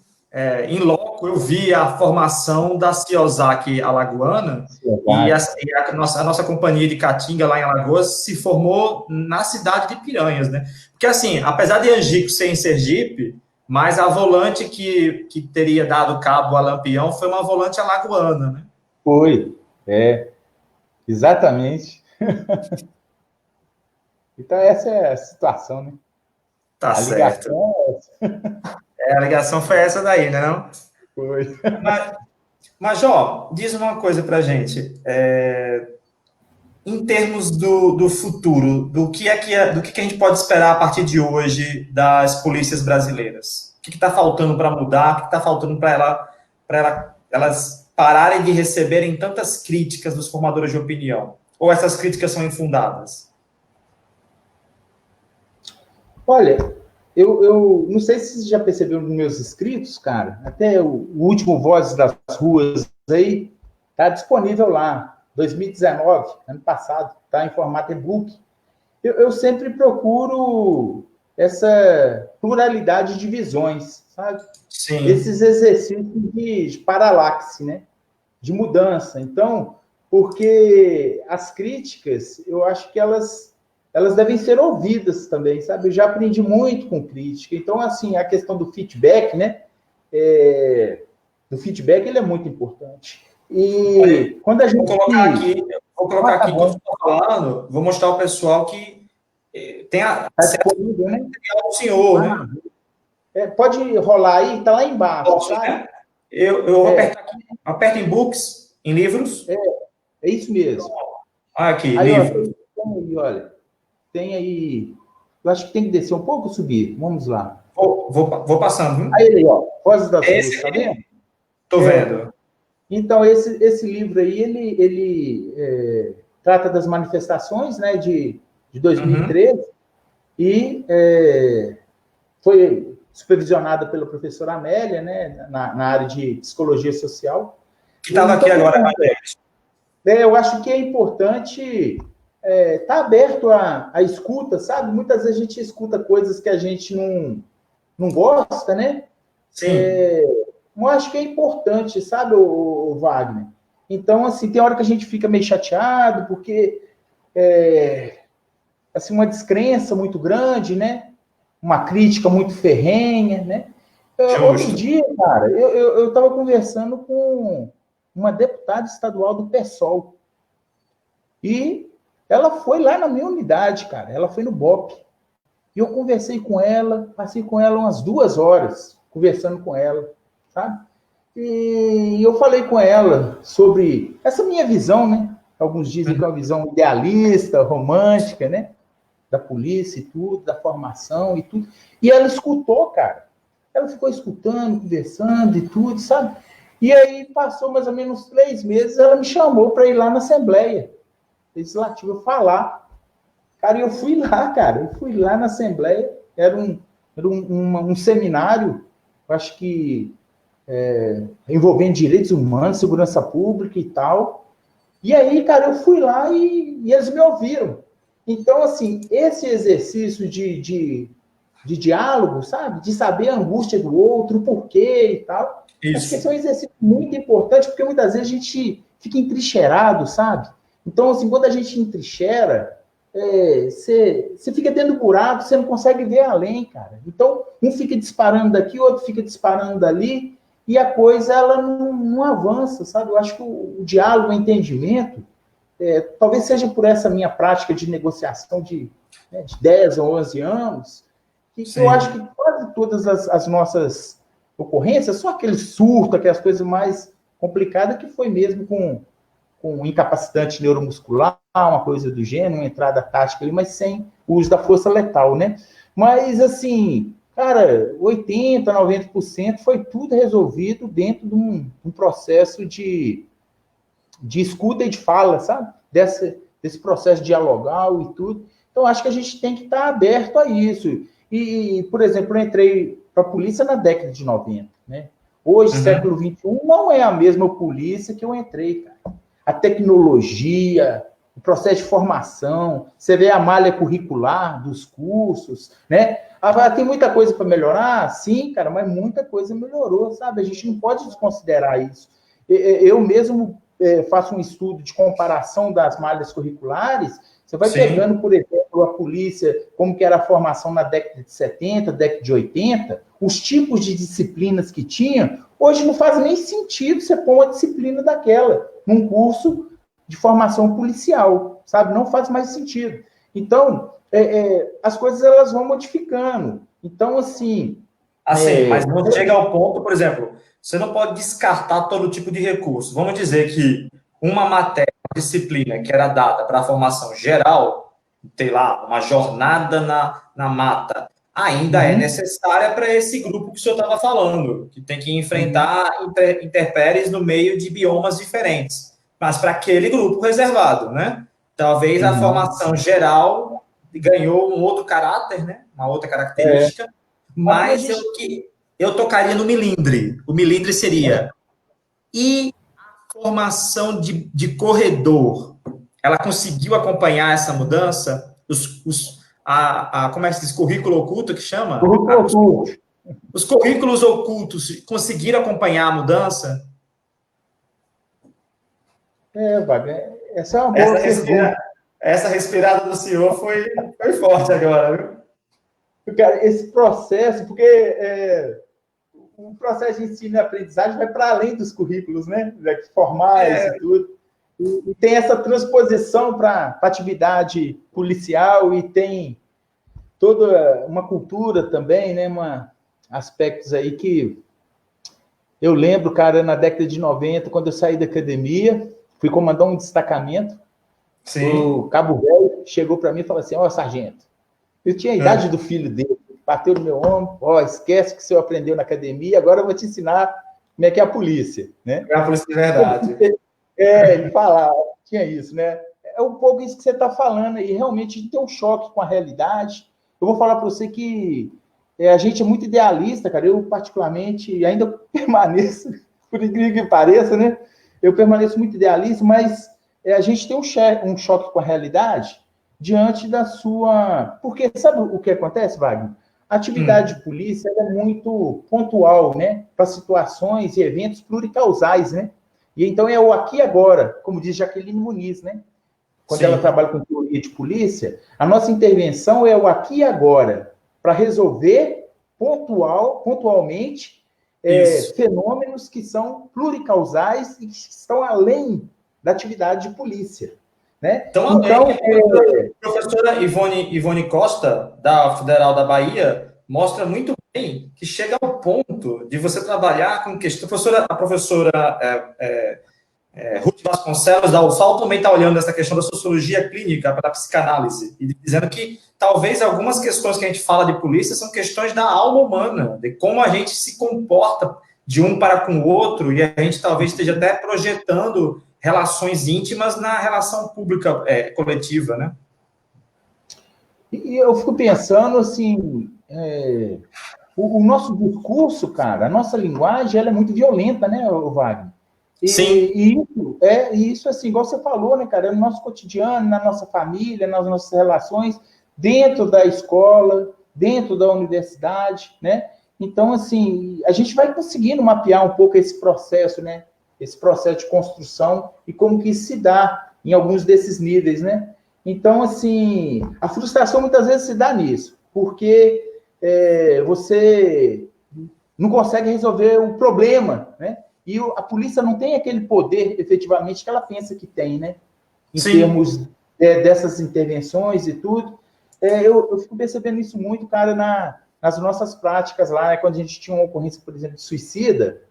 em loco, eu vi a formação da Ciosaki Alagoana a nossa companhia de Caatinga lá em Alagoas se formou na cidade de Piranhas, né? Porque assim, apesar de Angico ser em Sergipe, mas a volante que teria dado cabo a Lampião foi uma volante alagoana, né? Foi, exatamente. Então, essa é a situação, né? Tá A certo. ligação é essa. A ligação foi essa daí, né? Não? Foi. Mas, diz uma coisa pra gente. Em termos do futuro, do que a gente pode esperar a partir de hoje das polícias brasileiras? O que está faltando para mudar? O que está faltando para elas pararem de receberem tantas críticas dos formadores de opinião? Ou essas críticas são infundadas? Olha, eu não sei se você já percebeu nos meus inscritos, cara, até o último Vozes das Ruas aí está disponível lá, 2019, ano passado, está em formato e-book. Eu sempre procuro essa pluralidade de visões, sabe? Sim. Esses exercícios de paralaxe, né? De mudança. Então, porque as críticas, eu acho que elas devem ser ouvidas também, sabe? Eu já aprendi muito com crítica. Então, assim, a questão do feedback, né? Do feedback, ele é muito importante. E quando a gente... Vou colocar aqui enquanto estou falando, vou mostrar ao pessoal que tem Está disponível, né? o senhor, né? Pode rolar aí, tá lá embaixo, Posso, sabe? né? Eu vou apertar aqui. Aperta em books, em livros. É isso mesmo. Aqui, Aí, ó, livro. olha, tem aí. Eu acho que tem que descer um pouco ou subir. Vamos lá. Vou passando, viu? Aí, ó, Vozes das É Ruas, esse tá vendo? aqui? Tô vendo. Então, esse livro aí, ele trata das manifestações, né, de 2013 e foi supervisionada pela professora Amélia, né, na área de psicologia social. Que estava aqui Então, agora com a gente. eu acho que é importante estar aberto à escuta, sabe? Muitas vezes a gente escuta coisas que a gente não gosta, né? Sim. Eu acho que é importante, sabe, o Wagner? Então, assim, tem hora que a gente fica meio chateado, porque assim, uma descrença muito grande, né? Uma crítica muito ferrenha, né? Outro Justo. dia, cara, eu estava conversando com uma deputada estadual do PSOL. E ela foi lá na minha unidade, cara. Ela foi no BOP. E eu conversei com ela, passei com ela umas 2 horas, conversando com ela, sabe? E eu falei com ela sobre essa minha visão, né? Alguns dizem que é uma visão idealista, romântica, né? Da polícia e tudo, da formação e tudo. E ela escutou, cara. Ela ficou escutando, conversando e tudo, sabe? E aí passou mais ou menos 3 meses, ela me chamou para ir lá na Assembleia Legislativa falar. Cara, eu fui lá, cara. Eu fui lá na Assembleia. Era um seminário, acho que envolvendo direitos humanos, segurança pública e tal. E aí, cara, eu fui lá e eles me ouviram. Então, assim, esse exercício de diálogo, sabe? De saber a angústia do outro, o porquê e tal. Acho que esse é um Isso. exercício muito importante, porque muitas vezes a gente fica entrincheirado, sabe? Então, assim, quando a gente entrincheira, você fica dentro do buraco, você não consegue ver além, cara. Então, um fica disparando daqui, o outro fica disparando dali, e a coisa ela não avança, sabe? Eu acho que o diálogo, o entendimento, talvez seja por essa minha prática de negociação de 10 ou 11 anos, que eu acho Sim. que quase todas as nossas ocorrências, só aquele surto, aquelas coisas mais complicadas, que foi mesmo com um incapacitante neuromuscular, uma coisa do gênero, uma entrada tática ali, mas sem o uso da força letal, né? Mas, assim, cara, 80%, 90% foi tudo resolvido dentro de um processo de escuta e de fala, sabe? Desse processo dialogal e tudo. Então, acho que a gente tem que estar aberto a isso. E, por exemplo, eu entrei para a polícia na década de 90, né? Hoje, século XXI, não é a mesma polícia que eu entrei, cara. A tecnologia, o processo de formação, você vê a malha curricular dos cursos, né? Tem muita coisa para melhorar? Sim, cara, mas muita coisa melhorou, sabe? A gente não pode desconsiderar isso. Eu mesmo faço um estudo de comparação das malhas curriculares. Você vai pegando, por exemplo, a polícia, como que era a formação na década de 70, década de 80, os tipos de disciplinas que tinha, hoje não faz nem sentido você pôr uma disciplina daquela num curso de formação policial, sabe? Não faz mais sentido. Então, as coisas elas vão modificando. Então, assim... mas não chega ao ponto, por exemplo, você não pode descartar todo tipo de recurso. Vamos dizer que uma matéria, uma disciplina que era dada para a formação geral, sei lá, uma jornada na mata, ainda é necessária para esse grupo que o senhor estava falando, que tem que enfrentar intempéries no meio de biomas diferentes, mas para aquele grupo reservado, né? Talvez a formação geral ganhou um outro caráter, né? Uma outra característica, mas eu tocaria no milindre. O milindre seria... E a formação de corredor, ela conseguiu acompanhar essa mudança? Como é que se diz? Currículo oculto que chama? Os currículos ocultos conseguiram acompanhar a mudança? Wagner, essa é uma boa pergunta. Essa respirada do senhor foi forte agora, viu? Cara, esse processo, porque o processo de ensino e aprendizagem vai para além dos currículos, né? Formais e tudo. E tem essa transposição para atividade policial e tem toda uma cultura também, né? Aspectos aí que eu lembro, cara, na década de 90, quando eu saí da academia, fui comandar um destacamento. O Cabo Velho chegou para mim e falou assim: ó, sargento, eu tinha a idade do filho dele, bateu no meu ombro, esquece que você aprendeu na academia, agora eu vou te ensinar como é que é a polícia, né? É a polícia de verdade. Ele falava, tinha isso, né? É um pouco isso que você está falando aí, realmente a gente tem um choque com a realidade. Eu vou falar para você que a gente é muito idealista, cara. Eu, particularmente, ainda permaneço, por incrível que pareça, né? Eu permaneço muito idealista, mas a gente tem um choque com a realidade diante da sua... Porque sabe o que acontece, Wagner? A atividade de polícia é muito pontual, né? Para situações e eventos pluricausais, né? E então é o aqui e agora, como diz Jaqueline Muniz, né? Quando ela trabalha com teoria de polícia, a nossa intervenção é o aqui e agora, para resolver pontualmente fenômenos que são pluricausais e que estão além da atividade de polícia. Né? Então, a professora Ivone Costa, da Federal da Bahia, mostra muito bem que chega ao ponto de você trabalhar com questão... A professora Ruth Vasconcelos, da UFAL, também está olhando essa questão da sociologia clínica para a psicanálise, e dizendo que talvez algumas questões que a gente fala de polícia são questões da alma humana, de como a gente se comporta de um para com o outro, e a gente talvez esteja até projetando relações íntimas na relação pública coletiva, né? E eu fico pensando, assim, o nosso discurso, cara, a nossa linguagem, ela é muito violenta, né, Wagner? Sim. E isso, assim, igual você falou, né, cara, é no nosso cotidiano, na nossa família, nas nossas relações, dentro da escola, dentro da universidade, né? Então, assim, a gente vai conseguindo mapear um pouco esse processo, né? Esse processo de construção e como que isso se dá em alguns desses níveis, né? Então, assim, a frustração muitas vezes se dá nisso, porque você não consegue resolver o problema, né? E a polícia não tem aquele poder, efetivamente, que ela pensa que tem, né? Em termos dessas intervenções e tudo. Eu fico percebendo isso muito, cara, nas nossas práticas lá, né? Quando a gente tinha uma ocorrência, por exemplo, de suicida,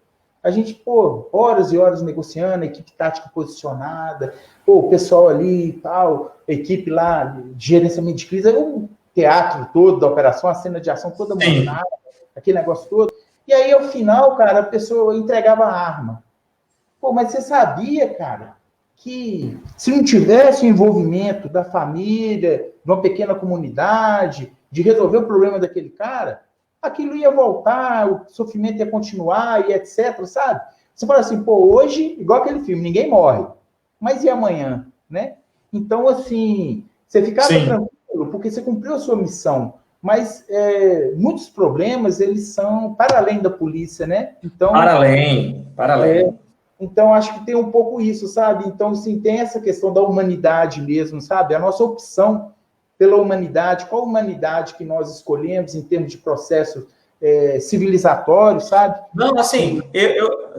A gente, pô, horas e horas negociando, equipe tática posicionada, pô, o pessoal ali e tal, equipe lá de gerenciamento de crise, o teatro todo da operação, a cena de ação toda Sim. montada, aquele negócio todo. E aí, ao final, cara, a pessoa entregava a arma. Pô, mas você sabia, cara, que se não tivesse o envolvimento da família, de uma pequena comunidade, de resolver o problema daquele cara, aquilo ia voltar, o sofrimento ia continuar e etc, sabe? Você fala assim, pô, hoje, igual aquele filme, ninguém morre. Mas e amanhã, né? Então, assim, você ficava Sim. tranquilo, porque você cumpriu a sua missão. Mas muitos problemas, eles são para além da polícia, né? Então, Para além, para além. então, acho que tem um pouco isso, sabe? Então, sim, tem essa questão da humanidade mesmo, sabe? A nossa opção pela humanidade, qual humanidade que nós escolhemos em termos de processo civilizatório, sabe? Não, assim,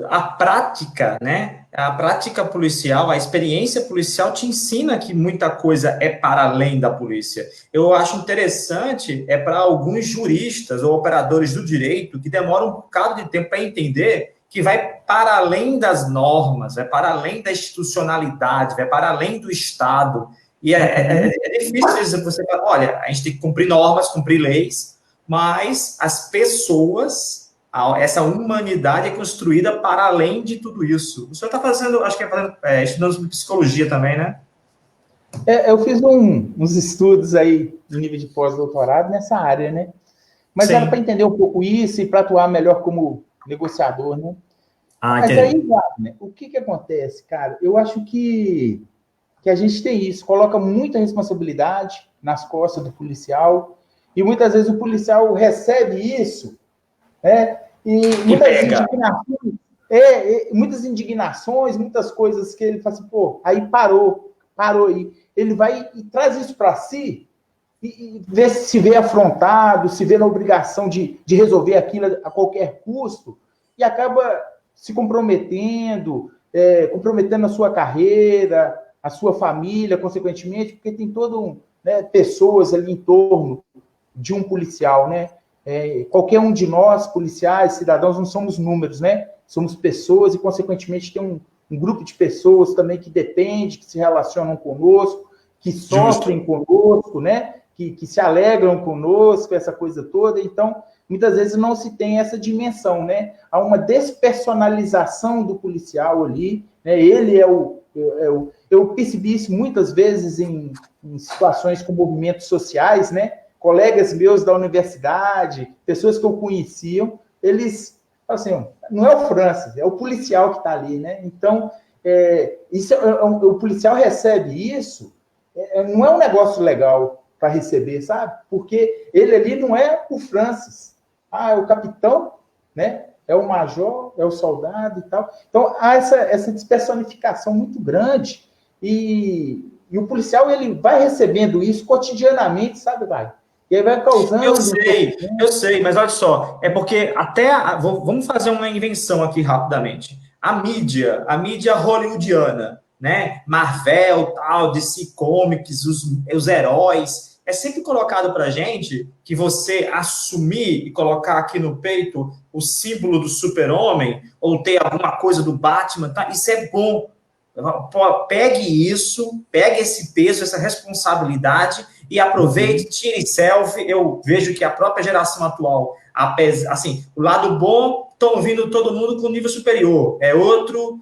a prática, né? A prática policial, a experiência policial te ensina que muita coisa é para além da polícia. Eu acho interessante para alguns juristas ou operadores do direito que demoram um bocado de tempo para entender que vai para além das normas, vai para além da institucionalidade, vai para além do Estado. E é difícil às vezes você falar, olha, a gente tem que cumprir normas, cumprir leis, mas as pessoas, essa humanidade é construída para além de tudo isso. O senhor está fazendo, acho que estudando psicologia também, né? Eu fiz uns estudos aí no nível de pós-doutorado nessa área, né? Mas era para Sim. entender um pouco isso e para atuar melhor como negociador, né? Ah, Mas aí, entendi. né? O que acontece, cara? Eu acho que a gente tem isso, coloca muita responsabilidade nas costas do policial, e muitas vezes o policial recebe isso, né? E E pega. muitas indignações, muitas coisas que ele fala assim, pô, aí parou aí. Ele vai e traz isso para si e se vê afrontado, se vê na obrigação de resolver aquilo a qualquer custo e acaba se comprometendo, comprometendo a sua carreira, a sua família, consequentemente, porque tem pessoas ali em torno de um policial, né? Qualquer um de nós, policiais, cidadãos, não somos números, né? Somos pessoas e, consequentemente, tem um grupo de pessoas também que depende, que se relacionam conosco, que Justo. sofrem conosco, né? Que se alegram conosco, essa coisa toda. Então, muitas vezes não se tem essa dimensão, né? Há uma despersonalização do policial ali, né? Ele eu percebi isso muitas vezes em situações com movimentos sociais, né? Colegas meus da universidade, pessoas que eu conheciam, eles, assim, não é o Francis, é o policial que está ali, né? Então, o policial recebe isso, não é um negócio legal para receber, sabe? Porque ele ali não é o Francis, é o capitão, né? É o major, é o soldado e tal. Então, há essa despersonificação muito grande e o policial, ele vai recebendo isso cotidianamente, sabe, vai? E aí vai causando um Eu sofrimento. sei, mas olha só, é porque vamos fazer uma invenção aqui rapidamente. A mídia hollywoodiana, né? Marvel, tal, DC Comics, os heróis, é sempre colocado pra gente que você assumir e colocar aqui no peito o símbolo do super-homem ou ter alguma coisa do Batman, tá? Isso é bom. Pô, pegue esse peso, essa responsabilidade e aproveite, tire selfie. Eu vejo que a própria geração atual, assim, o lado bom, estão vindo todo mundo com nível superior. É outro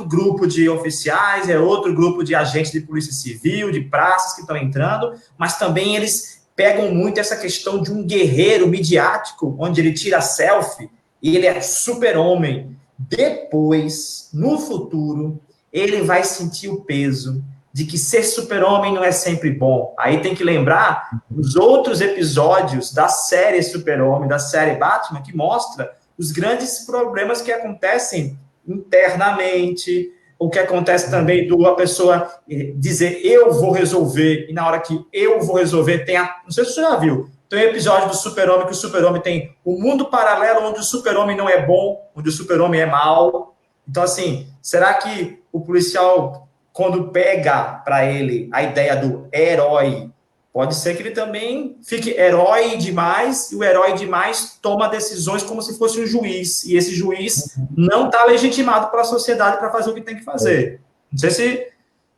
grupo de oficiais, é outro grupo de agentes de polícia civil, de praças que estão entrando, mas também eles pegam muito essa questão de um guerreiro midiático, onde ele tira selfie e ele é super-homem. Depois, no futuro, ele vai sentir o peso de que ser super-homem não é sempre bom. Aí tem que lembrar os outros episódios da série Super-Homem, da série Batman, que mostra os grandes problemas que acontecem internamente, o que acontece também do a pessoa dizer eu vou resolver, e na hora que eu vou resolver, não sei se você já viu, tem um episódio do Super-Homem que o Super-Homem tem um mundo paralelo onde o Super-Homem não é bom, onde o Super-Homem é mau. Então, assim, será que o policial, quando pega para ele a ideia do herói, pode ser que ele também fique herói demais, e o herói demais toma decisões como se fosse um juiz, e esse juiz não está legitimado pela sociedade para fazer o que tem que fazer. Não sei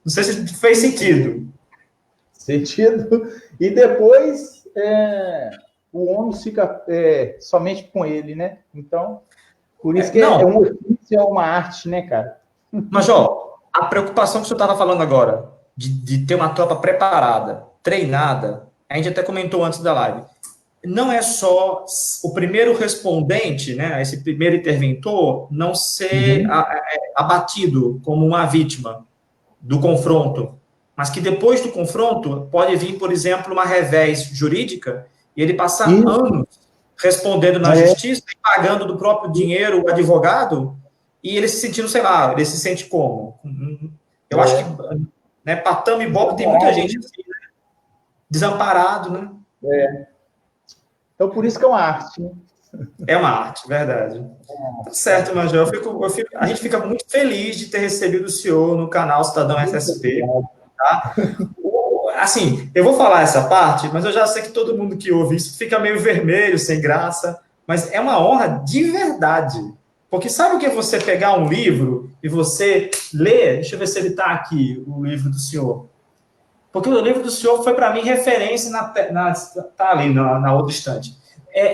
se fez sentido. Sentido. E depois o ônus fica somente com ele, né? Então, por isso que é um ofício, é uma arte, né, cara? Mas, ó, a preocupação que o senhor estava falando agora, de ter uma tropa preparada, treinada, a gente até comentou antes da live, não é só o primeiro respondente, né, esse primeiro interventor, não ser abatido como uma vítima do confronto, mas que depois do confronto pode vir, por exemplo, uma revés jurídica e ele passar anos respondendo na justiça e pagando do próprio dinheiro o advogado e ele se sentindo, sei lá, ele se sente como? Eu acho que, né, Patama e Bob tem muita gente assim, né, desamparado, né? Então, por isso que é uma arte, né? É uma arte, verdade. Tá certo, Major. A gente fica muito feliz de ter recebido o senhor no canal Cidadão SSP. Tá? Assim, eu vou falar essa parte, mas eu já sei que todo mundo que ouve isso fica meio vermelho, sem graça, mas é uma honra de verdade. Porque sabe o que é você pegar um livro e você ler? Deixa eu ver se ele está aqui, o livro do senhor. Porque o livro do senhor foi, para mim, referência tá ali, na outra estante.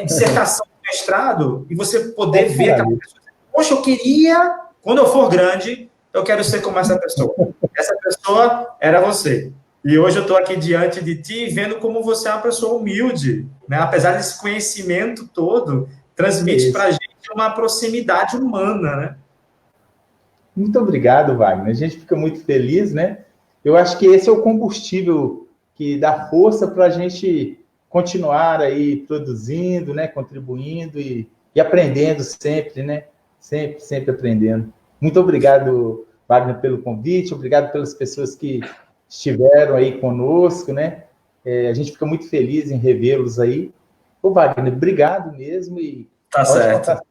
Dissertação de mestrado, e você poder ver aquela pessoa. Poxa, eu queria, quando eu for grande, eu quero ser como essa pessoa. Essa pessoa era você. E hoje eu estou aqui diante de ti, vendo como você é uma pessoa humilde, né? Apesar desse conhecimento todo, transmite para a gente uma proximidade humana, né? Muito obrigado, Wagner. A gente fica muito feliz, né? Eu acho que esse é o combustível que dá força para a gente continuar aí produzindo, né? Contribuindo e aprendendo sempre, né? Sempre aprendendo. Muito obrigado, Wagner, pelo convite. Obrigado pelas pessoas que estiveram aí conosco, né? A gente fica muito feliz em revê-los aí. Ô, Wagner, obrigado mesmo e tá certo.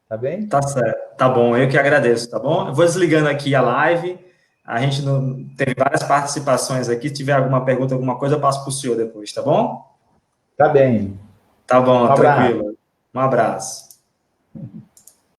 Tá bem? Tá certo. Tá bom, eu que agradeço, tá bom? Eu vou desligando aqui a live. A gente teve várias participações aqui. Se tiver alguma pergunta, alguma coisa, eu passo para o senhor depois, tá bom? Tá bem. Tá bom, tranquilo. Um abraço.